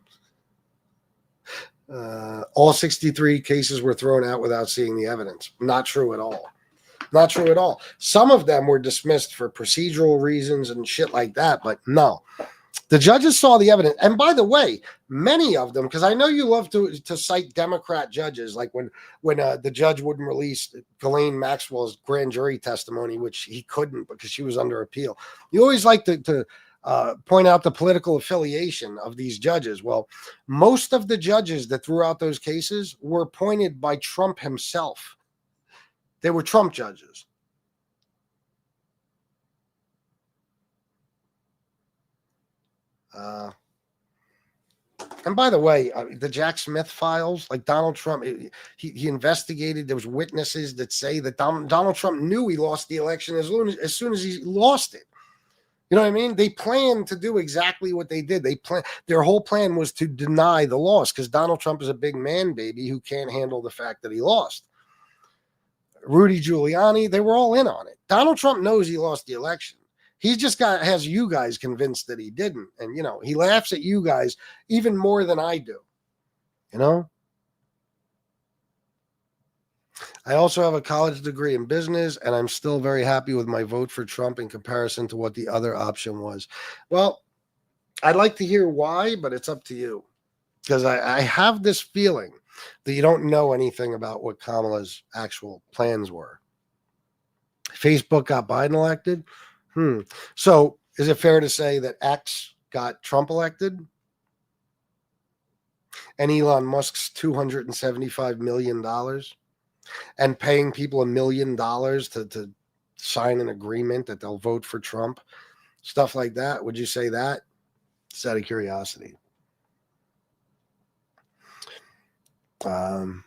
All 63 cases were thrown out without seeing the evidence. Not true at all. Not true at all. Some of them were dismissed for procedural reasons and shit like that, but no. The judges saw the evidence. And by the way, many of them, because I know you love to cite Democrat judges, like when the judge wouldn't release Ghislaine Maxwell's grand jury testimony, which he couldn't because she was under appeal. You always like to point out the political affiliation of these judges. Well, most of the judges that threw out those cases were appointed by Trump himself. They were Trump judges. And by the way, the Jack Smith files, like Donald Trump, he investigated. There was witnesses that say that Donald Trump knew he lost the election as soon as he lost it. You know what I mean? They planned to do exactly what they did. Their whole plan was to deny the loss because Donald Trump is a big man baby who can't handle the fact that he lost. Rudy Giuliani, they were all in on it. Donald Trump knows he lost the election. He just has you guys convinced that he didn't. And, he laughs at you guys even more than I do. I also have a college degree in business, and I'm still very happy with my vote for Trump in comparison to what the other option was. Well, I'd like to hear why, but it's up to you. Because I have this feeling that you don't know anything about what Kamala's actual plans were. Facebook got Biden elected. So is it fair to say that X got Trump elected? And Elon Musk's $275 million and paying people $1 million to sign an agreement that they'll vote for Trump, stuff like that. Would you say that? Just out of curiosity. The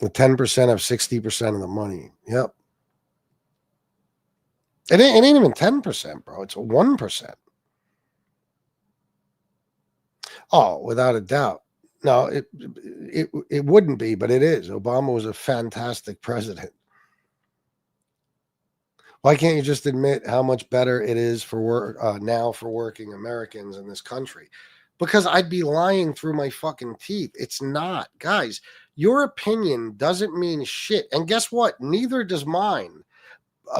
10% of 60% of the money. Yep. It ain't even 10%, bro. It's 1%. Oh, without a doubt. No, it wouldn't be, but it is. Obama was a fantastic president. Why can't you just admit how much better it is for now for working Americans in this country? Because I'd be lying through my fucking teeth. It's not. Guys, your opinion doesn't mean shit. And guess what? Neither does mine.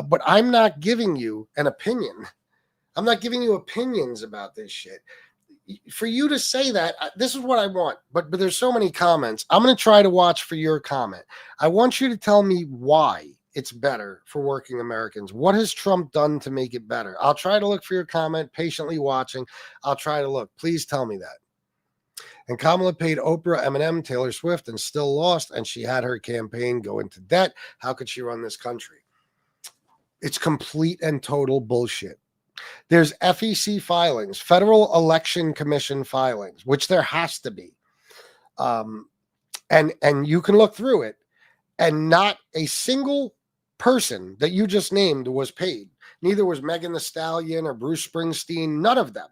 But I'm not giving you an opinion. I'm not giving you opinions about this shit. For you to say that, this is what I want. But there's so many comments. I'm going to try to watch for your comment. I want you to tell me why it's better for working Americans. What has Trump done to make it better? I'll try to look for your comment, patiently watching. I'll try to look. Please tell me that. And Kamala paid Oprah, Eminem, Taylor Swift, and still lost, and she had her campaign go into debt. How could she run this country? It's complete and total bullshit. There's FEC filings, Federal Election Commission filings, which there has to be. And you can look through it, and not a single person that you just named was paid. Neither was Megan Thee Stallion or Bruce Springsteen, none of them.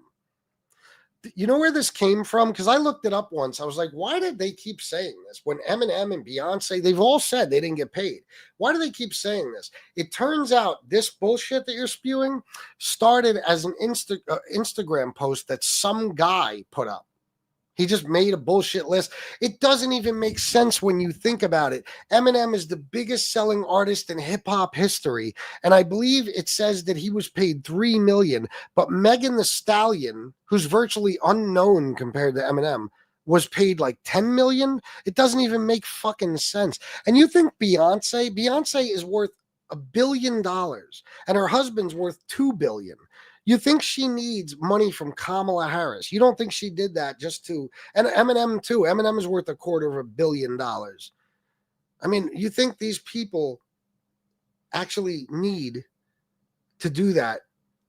You know where this came from? Because I looked it up once. I was like, why did they keep saying this? When Eminem and Beyonce, they've all said they didn't get paid. Why do they keep saying this? It turns out this bullshit that you're spewing started as an Instagram post that some guy put up. He just made a bullshit list. It doesn't even make sense when you think about it. Eminem is the biggest selling artist in hip hop history. And I believe it says that he was paid $3 million. But Megan Thee Stallion, who's virtually unknown compared to Eminem, was paid like $10 million. It doesn't even make fucking sense. And you think Beyonce is worth $1 billion and her husband's worth $2 billion. You think she needs money from Kamala Harris. You don't think she did that just to, and Eminem too. Eminem is worth $250 million. I mean, you think these people actually need to do that?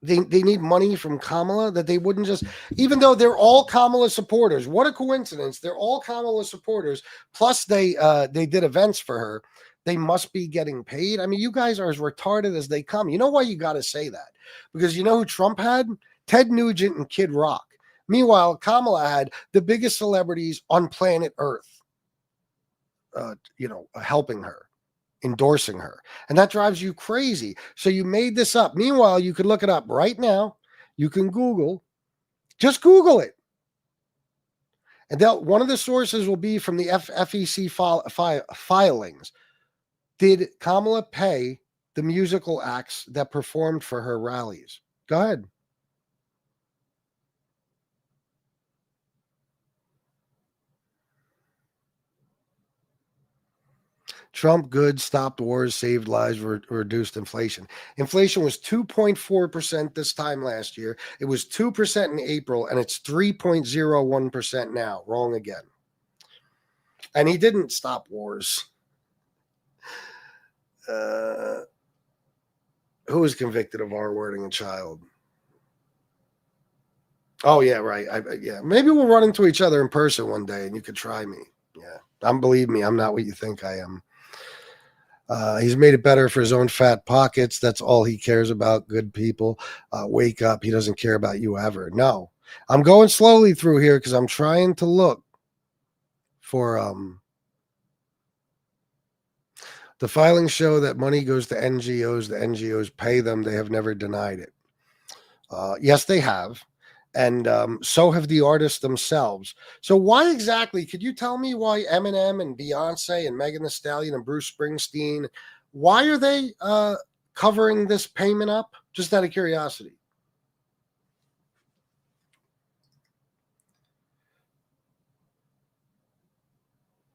They need money from Kamala that they wouldn't just, even though they're all Kamala supporters. What a coincidence. They're all Kamala supporters. Plus they did events for her. They must be getting paid. I mean, you guys are as retarded as they come. You know why you got to say that? Because you know who Trump had? Ted Nugent and Kid Rock. Meanwhile, Kamala had the biggest celebrities on planet Earth, helping her, endorsing her. And that drives you crazy. So you made this up. Meanwhile, you could look it up right now. You can just Google it. And one of the sources will be from the FEC filings. Did Kamala pay the musical acts that performed for her rallies? Go ahead. Trump good, stopped wars, saved lives, reduced inflation. Inflation was 2.4% this time last year. It was 2% in April, and it's 3.01% now. Wrong again. And he didn't stop wars. Who was convicted of R-wording a child? Oh, yeah, right. Yeah, maybe we'll run into each other in person one day, and you could try me. Yeah, believe me, I'm not what you think I am. He's made it better for his own fat pockets. That's all he cares about. Good people, wake up. He doesn't care about you ever. No, I'm going slowly through here because I'm trying to look for the filings show that money goes to NGOs. The NGOs pay them. They have never denied it. Yes, they have. And so have the artists themselves. So why exactly, could you tell me why Eminem and Beyonce and Megan Thee Stallion and Bruce Springsteen, why are they covering this payment up? Just out of curiosity.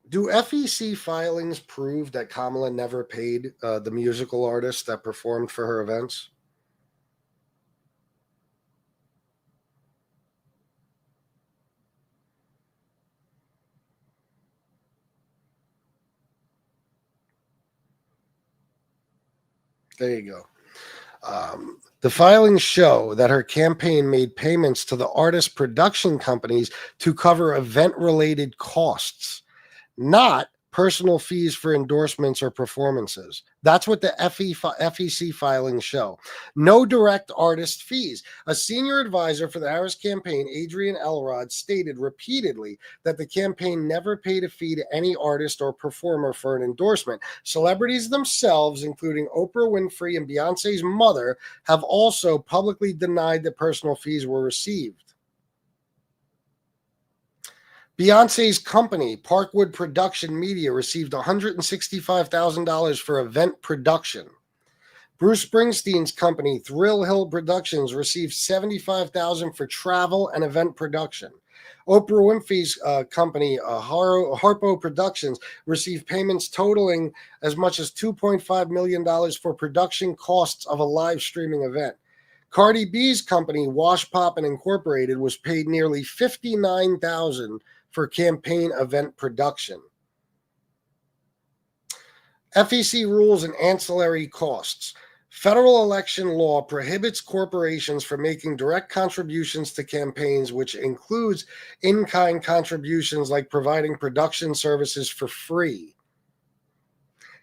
Do FEC filings prove that Kamala never paid the musical artists that performed for her events? There you go. The filings show that her campaign made payments to the artist production companies to cover event-related costs, not personal fees for endorsements or performances. That's what the FEC filings show. No direct artist fees. A senior advisor for the Harris campaign, Adrian Elrod, stated repeatedly that the campaign never paid a fee to any artist or performer for an endorsement. Celebrities themselves, including Oprah Winfrey and Beyonce's mother, have also publicly denied that personal fees were received. Beyonce's company, Parkwood Production Media, received $165,000 for event production. Bruce Springsteen's company, Thrill Hill Productions, received $75,000 for travel and event production. Oprah Winfrey's company, Harpo Productions, received payments totaling as much as $2.5 million for production costs of a live streaming event. Cardi B's company, Wash Poppin' Incorporated, was paid nearly $59,000 for campaign event production. FEC rules and ancillary costs. Federal election law prohibits corporations from making direct contributions to campaigns, which includes in-kind contributions like providing production services for free.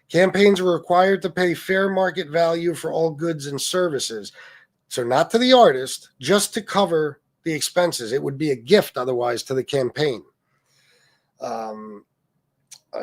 Campaigns are required to pay fair market value for all goods and services. So not to the artist, just to cover the expenses. It would be a gift otherwise to the campaign.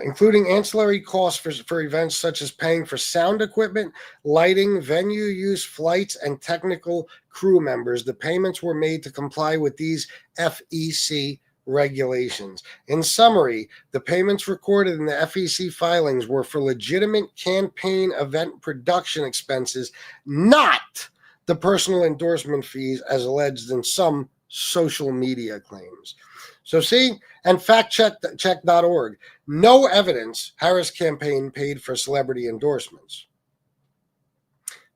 Including ancillary costs for events such as paying for sound equipment, lighting, venue use, flights, and technical crew members. The payments were made to comply with these FEC regulations. In summary, the payments recorded in the FEC filings were for legitimate campaign event production expenses, not the personal endorsement fees as alleged in some social media claims. So see, and factcheck.org, no evidence Harris campaign paid for celebrity endorsements.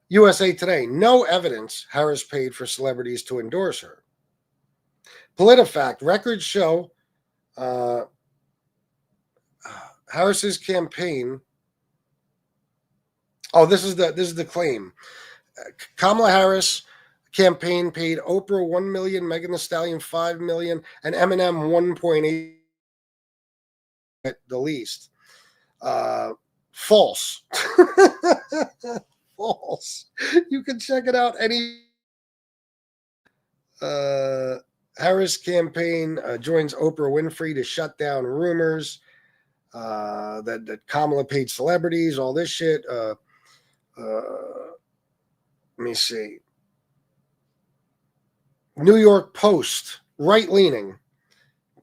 USA Today, no evidence Harris paid for celebrities to endorse her. PolitiFact, records show Harris's campaign. Oh, this is the claim. Kamala Harris campaign paid Oprah $1 million, Megan Thee Stallion $5 million, and Eminem $1.8 at the least. False. False. You can check it out. Harris campaign joins Oprah Winfrey to shut down rumors that Kamala paid celebrities, all this shit. Let me see. New York Post, right-leaning.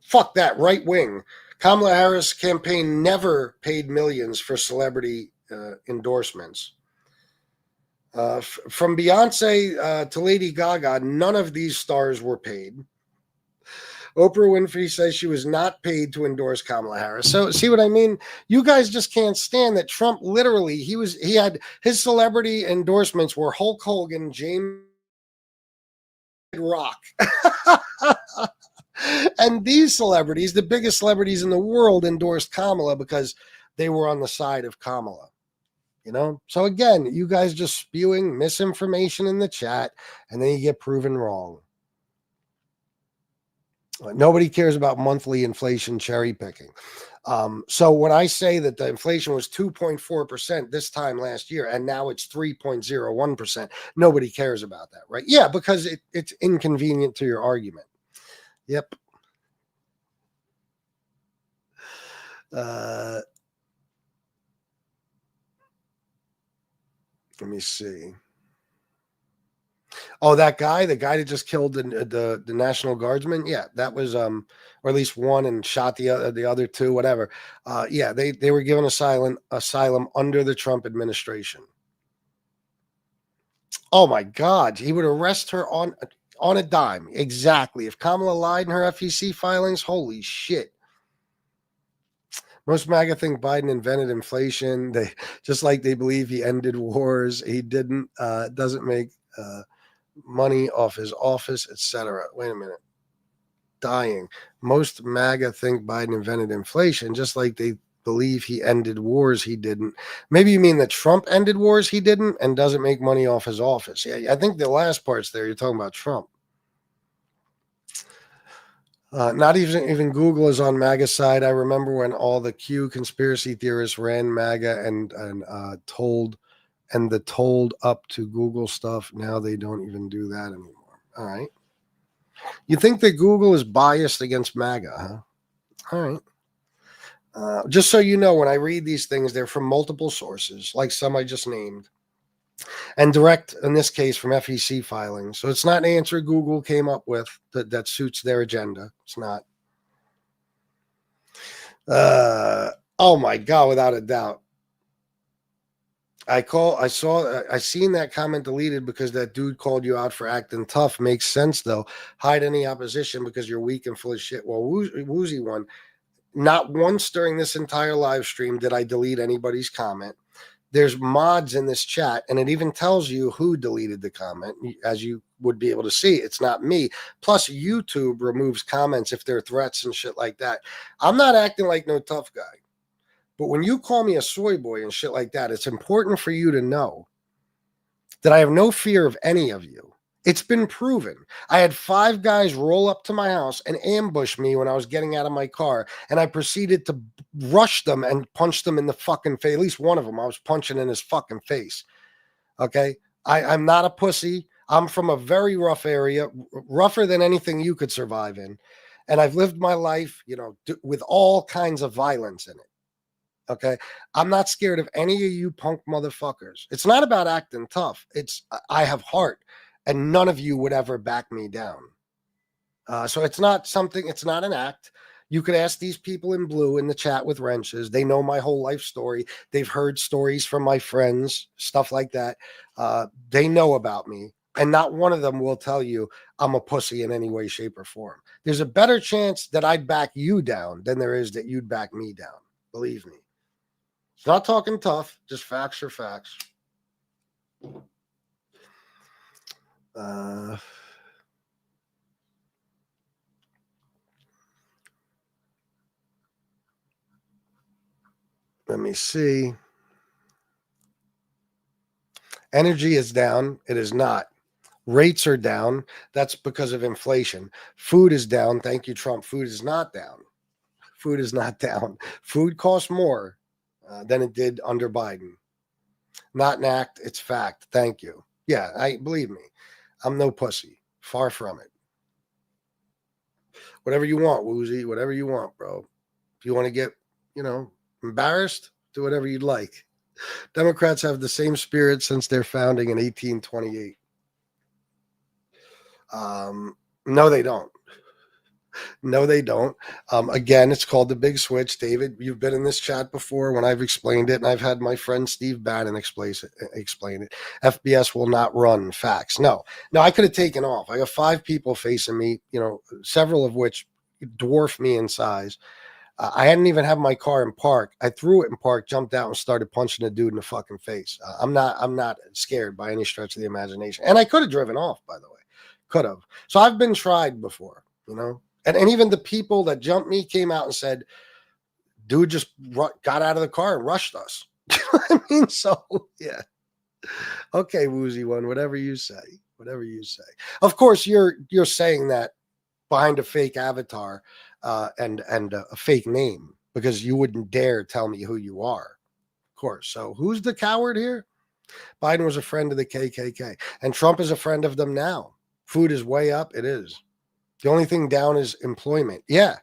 Fuck that, right-wing. Kamala Harris campaign never paid millions for celebrity endorsements. From Beyonce to Lady Gaga, none of these stars were paid. Oprah Winfrey says she was not paid to endorse Kamala Harris. So see what I mean? You guys just can't stand that Trump literally, he had his celebrity endorsements were Hulk Hogan, James Rock. And these celebrities, the biggest celebrities in the world, endorsed Kamala because they were on the side of Kamala. You know? So again, you guys just spewing misinformation in the chat, and then you get proven wrong. Nobody cares about monthly inflation cherry picking. So when I say that the inflation was 2.4% this time last year, and now it's 3.01%, nobody cares about that, right? Yeah, because it's inconvenient to your argument. Yep. Let me see. Oh, that guy, the guy that just killed the National Guardsman. Yeah, that was or at least one, and shot the other two, whatever. Yeah, they were given asylum under the Trump administration. Oh my God, he would arrest her on a dime. Exactly. If Kamala lied in her FEC filings, holy shit. Most MAGA think Biden invented inflation. They just like they believe he ended wars. He didn't. Doesn't make money off his office, etc. Wait a minute. Dying. Most MAGA think Biden invented inflation, just like they believe he ended wars. He didn't. Maybe you mean that Trump ended wars. He didn't, and doesn't make money off his office. Yeah, I think the last part's there. You're talking about Trump. Not even Google is on MAGA side. I remember when all the Q conspiracy theorists ran MAGA and told up to Google stuff. Now they don't even do that anymore. All right. You think that Google is biased against MAGA, huh? All right. Just so you know, when I read these things, they're from multiple sources, like some I just named, and direct, in this case, from FEC filings. So it's not an answer Google came up with that suits their agenda. It's not. Oh my God, without a doubt. I seen that comment deleted because that dude called you out for acting tough. Makes sense though. Hide any opposition because you're weak and full of shit. Well, Woozy one. Not once during this entire live stream did I delete anybody's comment. There's mods in this chat, and it even tells you who deleted the comment, as you would be able to see. It's not me. Plus, YouTube removes comments if they're threats and shit like that. I'm not acting like no tough guy. But when you call me a soy boy and shit like that, it's important for you to know that I have no fear of any of you. It's been proven. I had 5 guys roll up to my house and ambush me when I was getting out of my car, and I proceeded to rush them and punch them in the fucking face. At least one of them I was punching in his fucking face. Okay? I'm not a pussy. I'm from a very rough area, rougher than anything you could survive in. And I've lived my life, with all kinds of violence in it. Okay. I'm not scared of any of you punk motherfuckers. It's not about acting tough. I have heart, and none of you would ever back me down. So it's not an act. You could ask these people in blue in the chat with wrenches. They know my whole life story. They've heard stories from my friends, stuff like that. They know about me, and not one of them will tell you I'm a pussy in any way, shape, or form. There's a better chance that I'd back you down than there is that you'd back me down. Believe me. It's not talking tough, just facts are facts. Let me see. Energy is down. It is not. Rates are down. That's because of inflation. Food is down. Thank you, Trump. Food is not down. Food is not down. Food costs more than it did under Biden. Not an act, it's fact. Thank you. Yeah, believe me, I'm no pussy. Far from it. Whatever you want, Woozy. Whatever you want, bro. If you want to get, embarrassed, do whatever you'd like. Democrats have the same spirit since their founding in 1828. No, they don't. No, they don't. Again, it's called the big switch. David, you've been in this chat before when I've explained it, and I've had my friend Steve Bannon explain it. FBS will not run. Facts. No, I could have taken off. I got 5 people facing me, several of which dwarf me in size. I hadn't even had my car in park. I threw it in park, jumped out, and started punching the dude in the fucking face. I'm not scared by any stretch of the imagination. And I could have driven off, by the way. Could have. So I've been tried before, you know. And even the people that jumped me came out and said, dude just got out of the car and rushed us. I mean, so yeah. Okay, woozy one, whatever you say. Whatever you say. Of course, you're saying that behind a fake avatar and a fake name, because you wouldn't dare tell me who you are. Of course. So who's the coward here? Biden was a friend of the KKK, and Trump is a friend of them now. Food is way up. It is. The only thing down is employment. Yeah.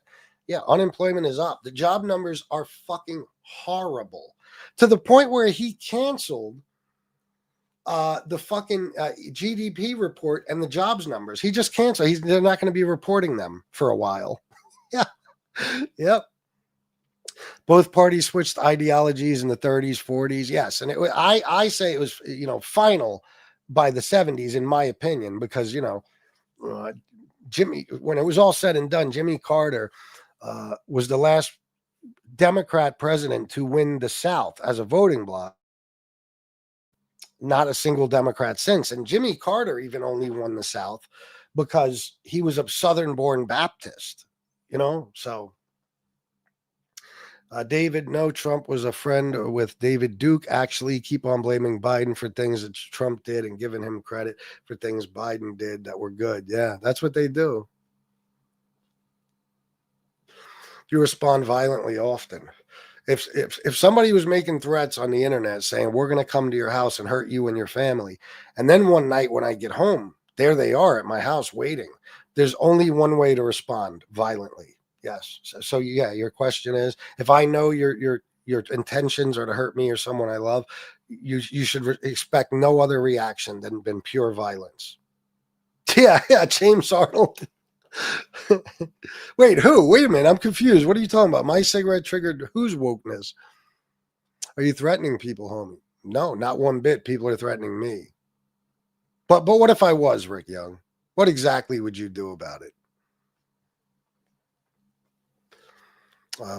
Unemployment is up. The job numbers are fucking horrible, to the point where he canceled the fucking GDP report and the jobs numbers. He just canceled. They're not going to be reporting them for a while. Yeah. Yep. Both parties switched ideologies in the 30s, 40s. Yes. And I say it was, final by the 70s, in my opinion, because, Jimmy, when it was all said and done, Jimmy Carter was the last Democrat president to win the South as a voting bloc. Not a single Democrat since. And Jimmy Carter even only won the South because he was a Southern-born Baptist, so... David, no, Trump was a friend with David Duke. Actually, keep on blaming Biden for things that Trump did and giving him credit for things Biden did that were good. Yeah, that's what they do. You respond violently often. If somebody was making threats on the internet saying, we're going to come to your house and hurt you and your family, and then one night when I get home, there they are at my house waiting, there's only one way to respond: violently. Yes. So yeah, your question is, if I know your intentions are to hurt me or someone I love, you should expect no other reaction than pure violence. Yeah, James Arnold. Wait, who? Wait a minute, I'm confused. What are you talking about? My cigarette triggered whose wokeness? Are you threatening people, homie? No, not one bit. People are threatening me. But what if I was, Rick Young? What exactly would you do about it?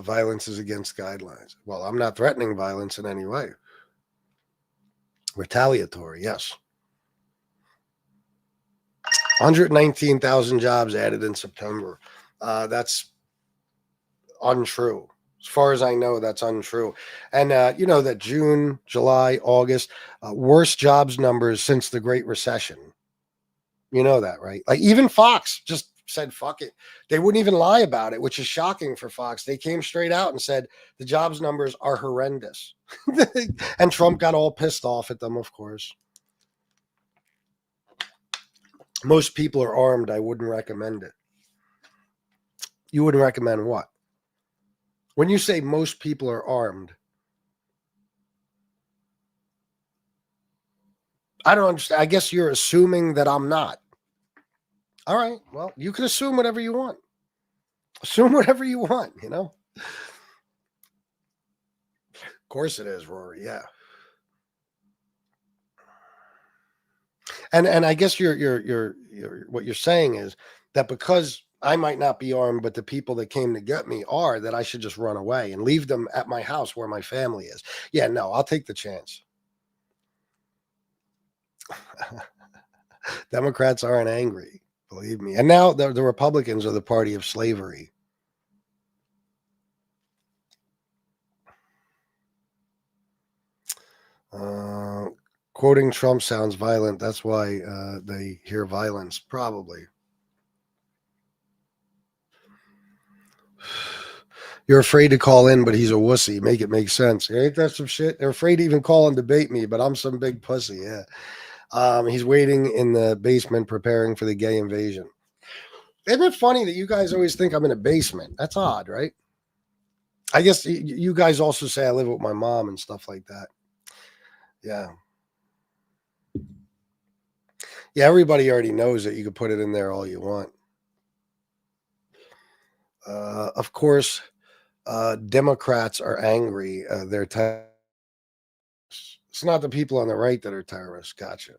Violence is against guidelines. Well, I'm not threatening violence in any way. Retaliatory, yes. 119,000 jobs added in September. That's untrue. As far as I know, that's untrue. And that June, July, August, worst jobs numbers since the Great Recession. You know that, right? Like even Fox just said, fuck it. They wouldn't even lie about it, which is shocking for Fox. They came straight out and said the jobs numbers are horrendous. And Trump got all pissed off at them, of course. Most people are armed. I wouldn't recommend it. You wouldn't recommend what? When you say most people are armed, I don't understand. I guess you're assuming that I'm not. All right. Well, you can assume whatever you want. Assume whatever you want, Of course it is, Rory. Yeah. And I guess you're what you're saying is that because I might not be armed, but the people that came to get me are, that I should just run away and leave them at my house where my family is. Yeah, no, I'll take the chance. Democrats aren't angry, believe me. And now the Republicans are the party of slavery. Quoting Trump sounds violent. That's why they hear violence, probably. You're afraid to call in, but he's a wussy. Make it make sense. Ain't that some shit? They're afraid to even call and debate me, but I'm some big pussy. Yeah. He's waiting in the basement preparing for the gay invasion. Isn't it funny that you guys always think I'm in a basement? That's odd, right? I guess you guys also say I live with my mom and stuff like that. Yeah. Yeah, everybody already knows that you can put it in there all you want. Of course, Democrats are angry. They're terrorists. It's not the people on the right that are terrorists. Gotcha.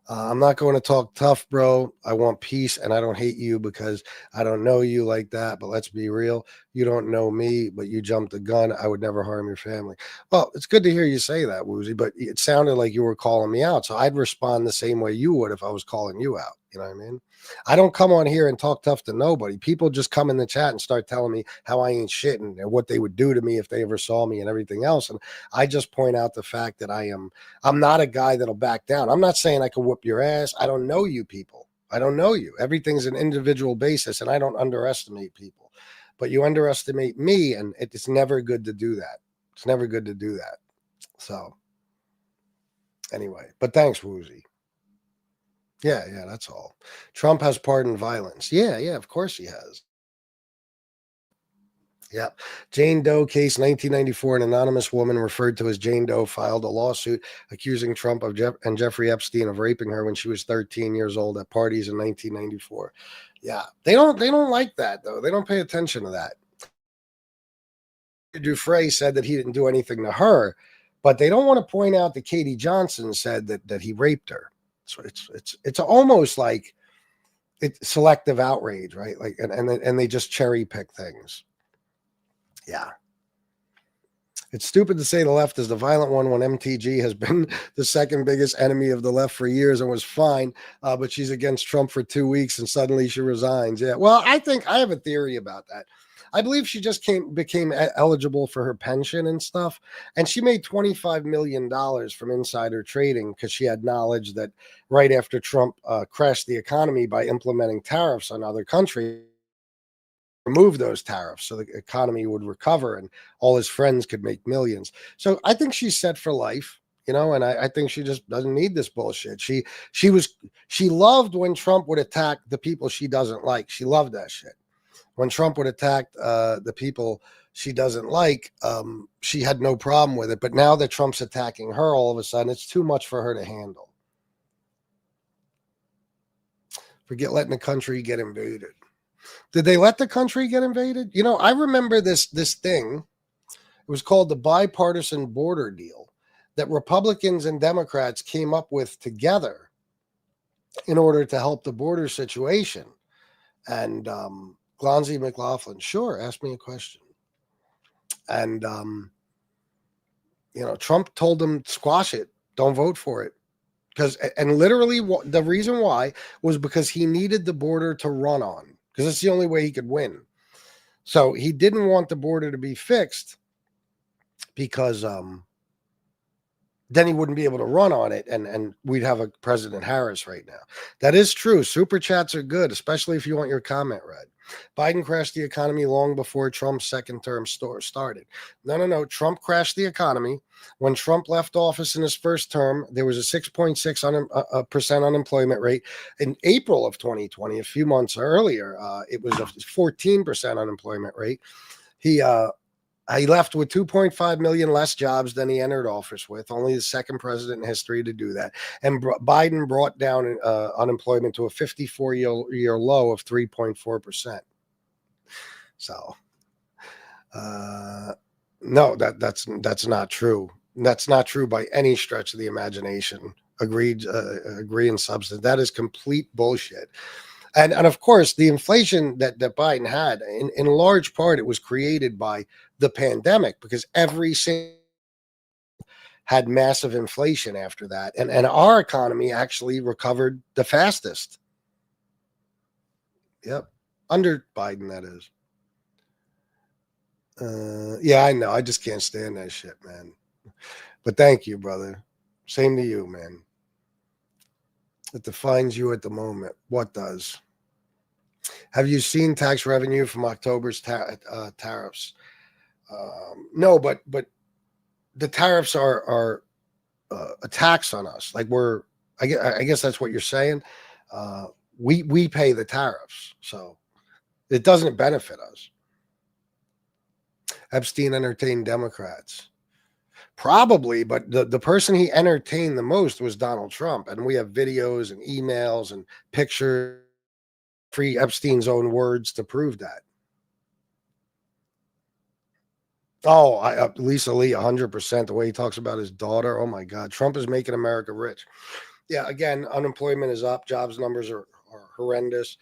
I'm not going to talk tough, bro. I want peace, and I don't hate you because I don't know you like that. But let's be real. You don't know me, but you jumped the gun. I would never harm your family. Well, it's good to hear you say that, Woozy, but it sounded like you were calling me out. So I'd respond the same way you would if I was calling you out. You know what I mean? I don't come on here and talk tough to nobody. People just come in the chat and start telling me how I ain't shit and what they would do to me if they ever saw me and everything else. And I just point out the fact that I'm not a guy that'll back down. I'm not saying I can whoop your ass. I don't know you people. I don't know you. Everything's an individual basis, and I don't underestimate people. But you underestimate me, and it's never good to do that. It's never good to do that. So, anyway, but thanks, Woozy. Yeah, that's all. Trump has pardoned violence. Yeah, of course he has. Yeah. Jane Doe case 1994. An anonymous woman referred to as Jane Doe filed a lawsuit accusing Trump and Jeffrey Epstein of raping her when she was 13 years old at parties in 1994. Yeah. They don't like that though. They don't pay attention to that. Dufresne said that he didn't do anything to her, but they don't want to point out that Katie Johnson said that he raped her. So it's almost like it's selective outrage, right? Like and they just cherry pick things. Yeah. It's stupid to say the left is the violent one when MTG has been the second biggest enemy of the left for years and was fine, but she's against Trump for 2 weeks and suddenly she resigns. Yeah, well, I think I have a theory about that. I believe she just became eligible for her pension and stuff, and she made $25 million from insider trading because she had knowledge that right after Trump crashed the economy by implementing tariffs on other countries, remove those tariffs so the economy would recover and all his friends could make millions. So I think she's set for life, and I think she just doesn't need this bullshit. She loved when Trump would attack the people she doesn't like. She loved that shit. When Trump would attack the people she doesn't like, she had no problem with it. But now that Trump's attacking her, all of a sudden, it's too much for her to handle. Forget letting the country get invaded. Did they let the country get invaded? I remember this thing. It was called the bipartisan border deal that Republicans and Democrats came up with together in order to help the border situation. And Glonzy McLaughlin, sure, ask me a question. And, Trump told them, squash it. Don't vote for it. And literally the reason why was because he needed the border to run on, because it's the only way he could win. So he didn't want the border to be fixed because then he wouldn't be able to run on it, and we'd have a President Harris right now. That is true. Super chats are good, especially if you want your comment read. Biden crashed the economy long before Trump's second term started. No. Trump crashed the economy. When Trump left office in his first term, there was a 6.6% unemployment rate. In April of 2020, a few months earlier, it was a 14% unemployment rate. He left with 2.5 million less jobs than he entered office with, only the second president in history to do that. And Biden brought down unemployment to a 54-year low of 3.4%. So, no, that's not true. That's not true by any stretch of the imagination. Agree in substance. That is complete bullshit. And of course, the inflation that Biden had, in large part, it was created by the pandemic, because every single had massive inflation after that. And our economy actually recovered the fastest. Yep. Under Biden, that is. Yeah, I know. I just can't stand that shit, man. But thank you, brother. Same to you, man. It defines you at the moment. What does? Have you seen tax revenue from October's tariffs? No, but the tariffs are a tax on us. Like I guess that's what you're saying. We pay the tariffs, so it doesn't benefit us. Epstein entertained Democrats. Probably, but the person he entertained the most was Donald Trump. And we have videos and emails and pictures, free Epstein's own words to prove that. Oh, Lisa Lee, 100%. The way he talks about his daughter. Oh, my God. Trump is making America rich. Yeah, again, unemployment is up. Jobs numbers are horrendous.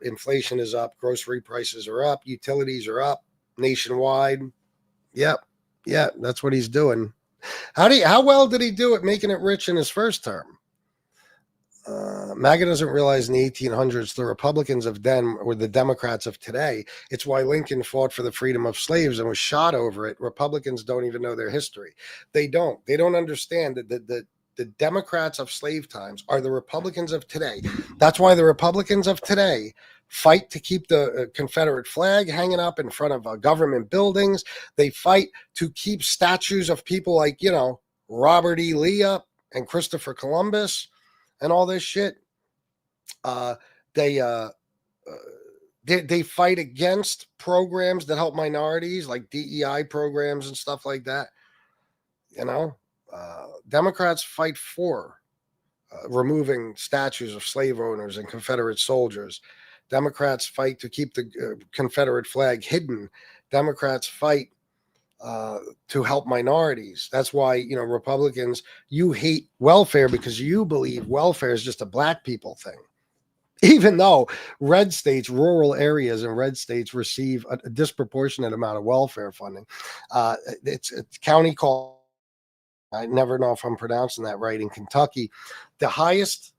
Inflation is up. Grocery prices are up. Utilities are up nationwide. Yep. Yeah, that's what he's doing. How well did he do at making it rich in his first term? MAGA doesn't realize in the 1800s the Republicans of then were the Democrats of today. It's why Lincoln fought for the freedom of slaves and was shot over it. Republicans don't even know their history. They don't. They don't understand that the Democrats of slave times are the Republicans of today. That's why the Republicans of today fight to keep the Confederate flag hanging up in front of government buildings. They fight to keep statues of people like, Robert E. Lee up and Christopher Columbus and all this shit. They fight against programs that help minorities, like DEI programs and stuff like that. Democrats fight for removing statues of slave owners and Confederate soldiers. Democrats fight to keep the Confederate flag hidden. Democrats fight to help minorities. That's why, Republicans, you hate welfare because you believe welfare is just a black people thing. Even though red states, rural areas in red states receive a disproportionate amount of welfare funding. It's a county called, I never know if I'm pronouncing that right, in Kentucky, the highest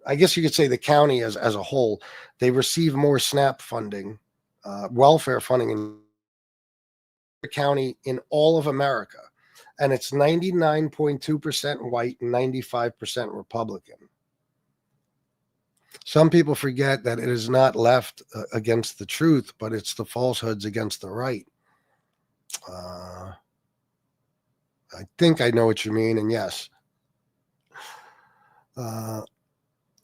I guess you could say the county as a whole, they receive more SNAP funding, welfare funding in the county in all of America. And it's 99.2% white and 95% Republican. Some people forget that it is not left against the truth, but it's the falsehoods against the right. I think I know what you mean. And yes.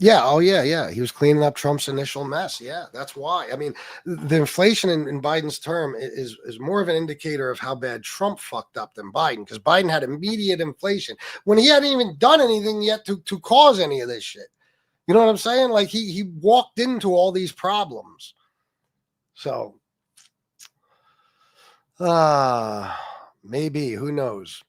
Yeah. Oh, yeah. He was cleaning up Trump's initial mess. Yeah, that's why. I mean, the inflation in Biden's term is more of an indicator of how bad Trump fucked up than Biden, because Biden had immediate inflation when he hadn't even done anything yet to cause any of this shit. You know what I'm saying? Like he walked into all these problems. So, maybe, who knows?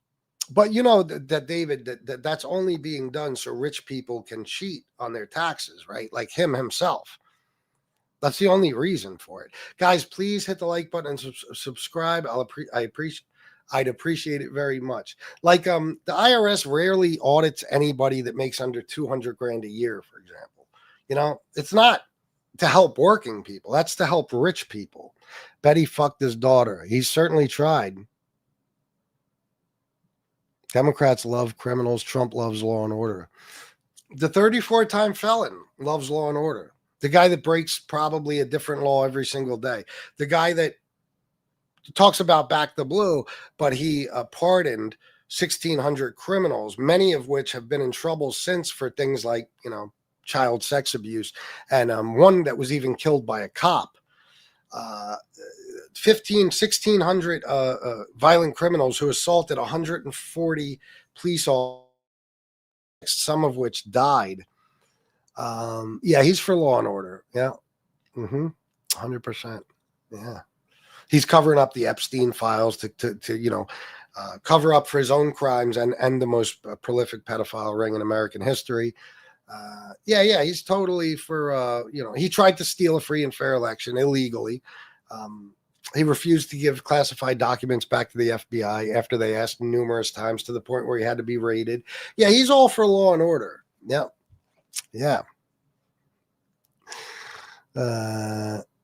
But that David, that's only being done so rich people can cheat on their taxes, right? Like him himself. That's the only reason for it. Guys, please hit the like button and subscribe. I'd appreciate it very much. Like the IRS rarely audits anybody that makes under 200 grand a year, for example. It's not to help working people. That's to help rich people. Betty fucked his daughter. He certainly tried. Democrats love criminals. Trump loves law and order. The 34-time felon loves law and order. The guy that breaks probably a different law every single day. The guy that talks about back the blue, but he pardoned 1,600 criminals, many of which have been in trouble since for things like, child sex abuse. And one that was even killed by a cop. 1,600 violent criminals who assaulted 140 police officers, some of which died. Yeah, he's for law and order. Yeah. 100%. Yeah. He's covering up the Epstein files to cover up for his own crimes and the most prolific pedophile ring in American history. Yeah, he's totally for, he tried to steal a free and fair election illegally. He refused to give classified documents back to the FBI after they asked him numerous times, to the point where he had to be raided. Yeah, he's all for law and order. Yeah.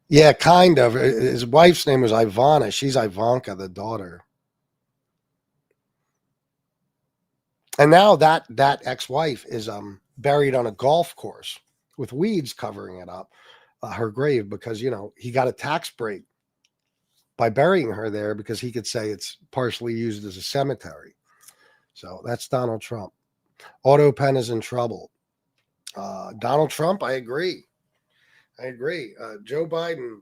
Yeah, kind of. His wife's name was Ivana. She's Ivanka, the daughter. And now that ex-wife is buried on a golf course with weeds covering it up, her grave, because, he got a tax break by burying her there because he could say it's partially used as a cemetery. So that's Donald Trump. AutoPen is in trouble. Donald Trump, I agree. Joe Biden,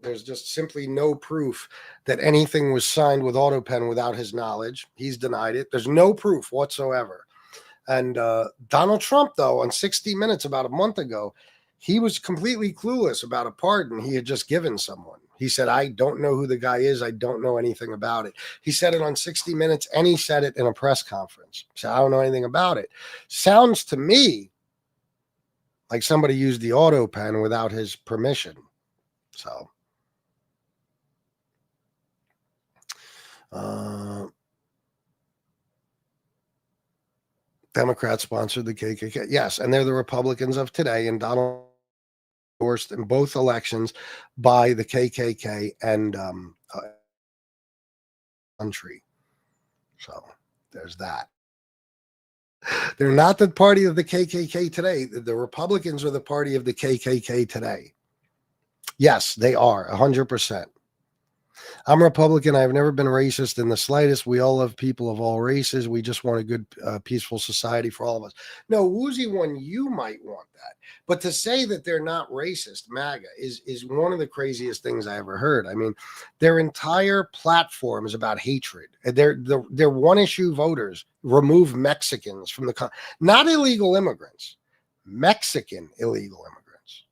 there's just simply no proof that anything was signed with AutoPen without his knowledge. He's denied it. There's no proof whatsoever. And Donald Trump, though, on 60 Minutes about a month ago, he was completely clueless about a pardon he had just given someone. He said, I don't know who the guy is. I don't know anything about it. He said it on 60 Minutes, and he said it in a press conference. He said, I don't know anything about it. Sounds to me like somebody used the auto pen without his permission. So, Democrats sponsored the KKK. Yes, and they're the Republicans of today, and Donald endorsed in both elections by the KKK and country. So there's that. They're not the party of the KKK today. The Republicans are the party of the KKK today. Yes, they are 100%. I'm Republican. I've never been racist in the slightest. We all love people of all races. We just want a good, peaceful society for all of us. No, Woozy One, you might want that. But to say that they're not racist, MAGA, is one of the craziest things I ever heard. I mean, their entire platform is about hatred. They're one-issue voters. Remove Mexicans from the not illegal immigrants, Mexican illegal immigrants.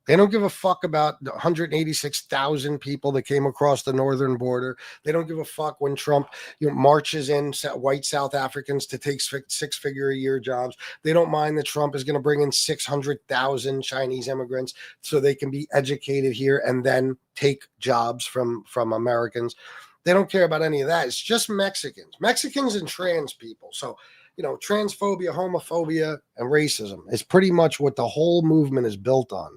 They don't give a fuck about the 186,000 people that came across the northern border. They don't give a fuck when Trump marches in white South Africans to take six-figure-a-year jobs. They don't mind that Trump is going to bring in 600,000 Chinese immigrants so they can be educated here and then take jobs from Americans. They don't care about any of that. It's just Mexicans and trans people. So, transphobia, homophobia, and racism is pretty much what the whole movement is built on.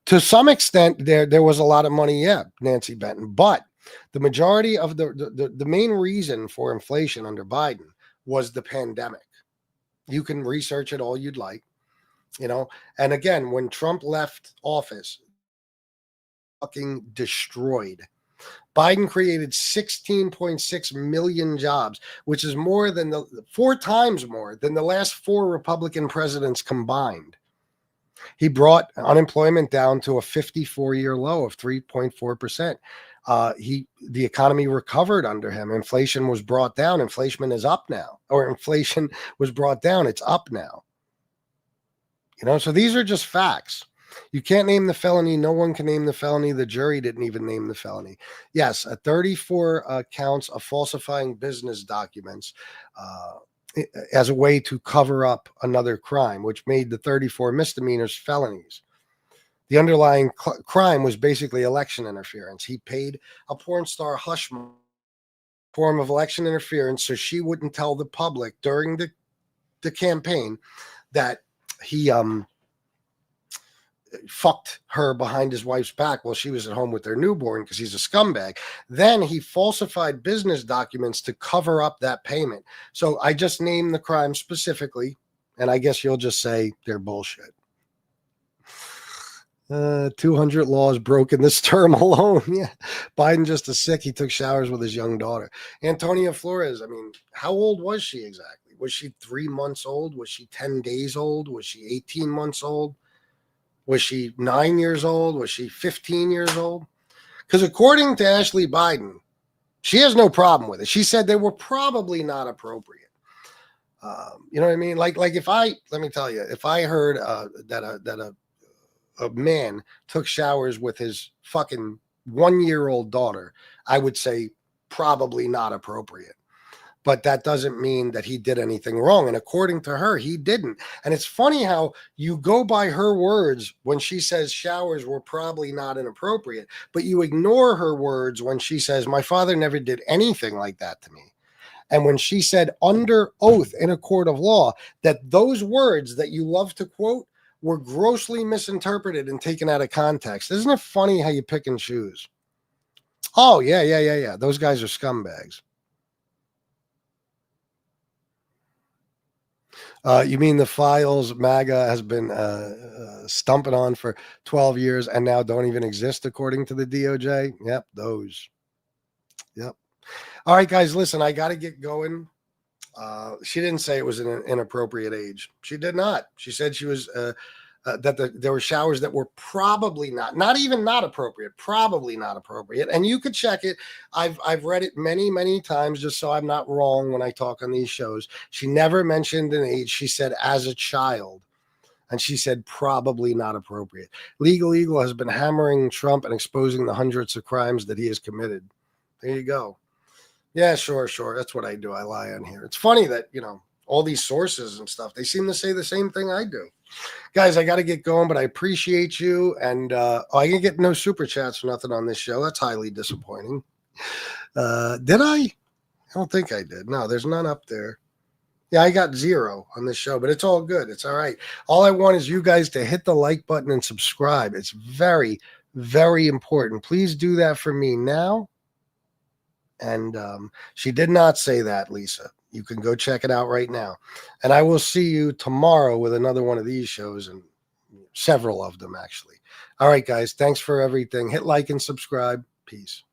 To some extent, there was a lot of money, Nancy Benton, but the majority of the main reason for inflation under Biden was the pandemic. You can research it all you'd like, and again, when Trump left office, fucking destroyed. Biden created 16.6 million jobs, which is more than 4 times more than the last 4 Republican presidents combined. He brought unemployment down to a 54-year low of 3.4%. The economy recovered under him. Inflation was brought down. Inflation is up now, or inflation was brought down. It's up now. So these are just facts. You can't name the felony. No one can name the felony. The jury didn't even name the felony. Yes, 34 counts of falsifying business documents as a way to cover up another crime, which made the 34 misdemeanors felonies. The underlying crime was basically election interference. He paid a porn star hush money, form of election interference, so she wouldn't tell the public during the campaign that he fucked her behind his wife's back while she was at home with their newborn because he's a scumbag. Then he falsified business documents to cover up that payment. So I just named the crime specifically, and I guess you'll just say they're bullshit. 200 laws broken this term alone. Yeah. Biden just a sick. He took showers with his young daughter. Antonia Flores, I mean, how old was she exactly? Was she 3 months old? Was she 10 days old? Was she 18 months old? Was she 9 years old? Was she 15 years old? Because according to Ashley Biden, she has no problem with it. She said they were probably not appropriate. You know what I mean? Like let me tell you, if I heard that a man took showers with his fucking 1-year-old daughter, I would say probably not appropriate. But that doesn't mean that he did anything wrong. And according to her, he didn't. And it's funny how you go by her words when she says showers were probably not inappropriate, but you ignore her words when she says, my father never did anything like that to me. And when she said under oath in a court of law that those words that you love to quote were grossly misinterpreted and taken out of context. Isn't it funny how you pick and choose? Oh, yeah. Those guys are scumbags. You mean the files MAGA has been stumping on for 12 years and now don't even exist according to the DOJ? Yep, those. Yep. All right, guys, listen, I got to get going. She didn't say it was an inappropriate age. She did not. She said she was there were showers that were probably not even not appropriate, probably not appropriate. And you could check it. I've read it many times just so I'm not wrong when I talk on these shows. She never mentioned an age. She said as a child. And she said, probably not appropriate. Legal Eagle has been hammering Trump and exposing the hundreds of crimes that he has committed. There you go. Yeah, sure. That's what I do. I lie on here. It's funny that, all these sources and stuff, they seem to say the same thing I do. Guys, I got to get going, but I appreciate you. And I can get no super chats or nothing on this show. That's highly disappointing. Did I? I don't think I did. No, there's none up there. Yeah, I got 0 on this show, but it's all good. It's all right. All I want is you guys to hit the like button and subscribe. It's very, very important. Please do that for me now. And she did not say that, Lisa. You can go check it out right now. And I will see you tomorrow with another one of these shows, and several of them, actually. All right, guys. Thanks for everything. Hit like and subscribe. Peace.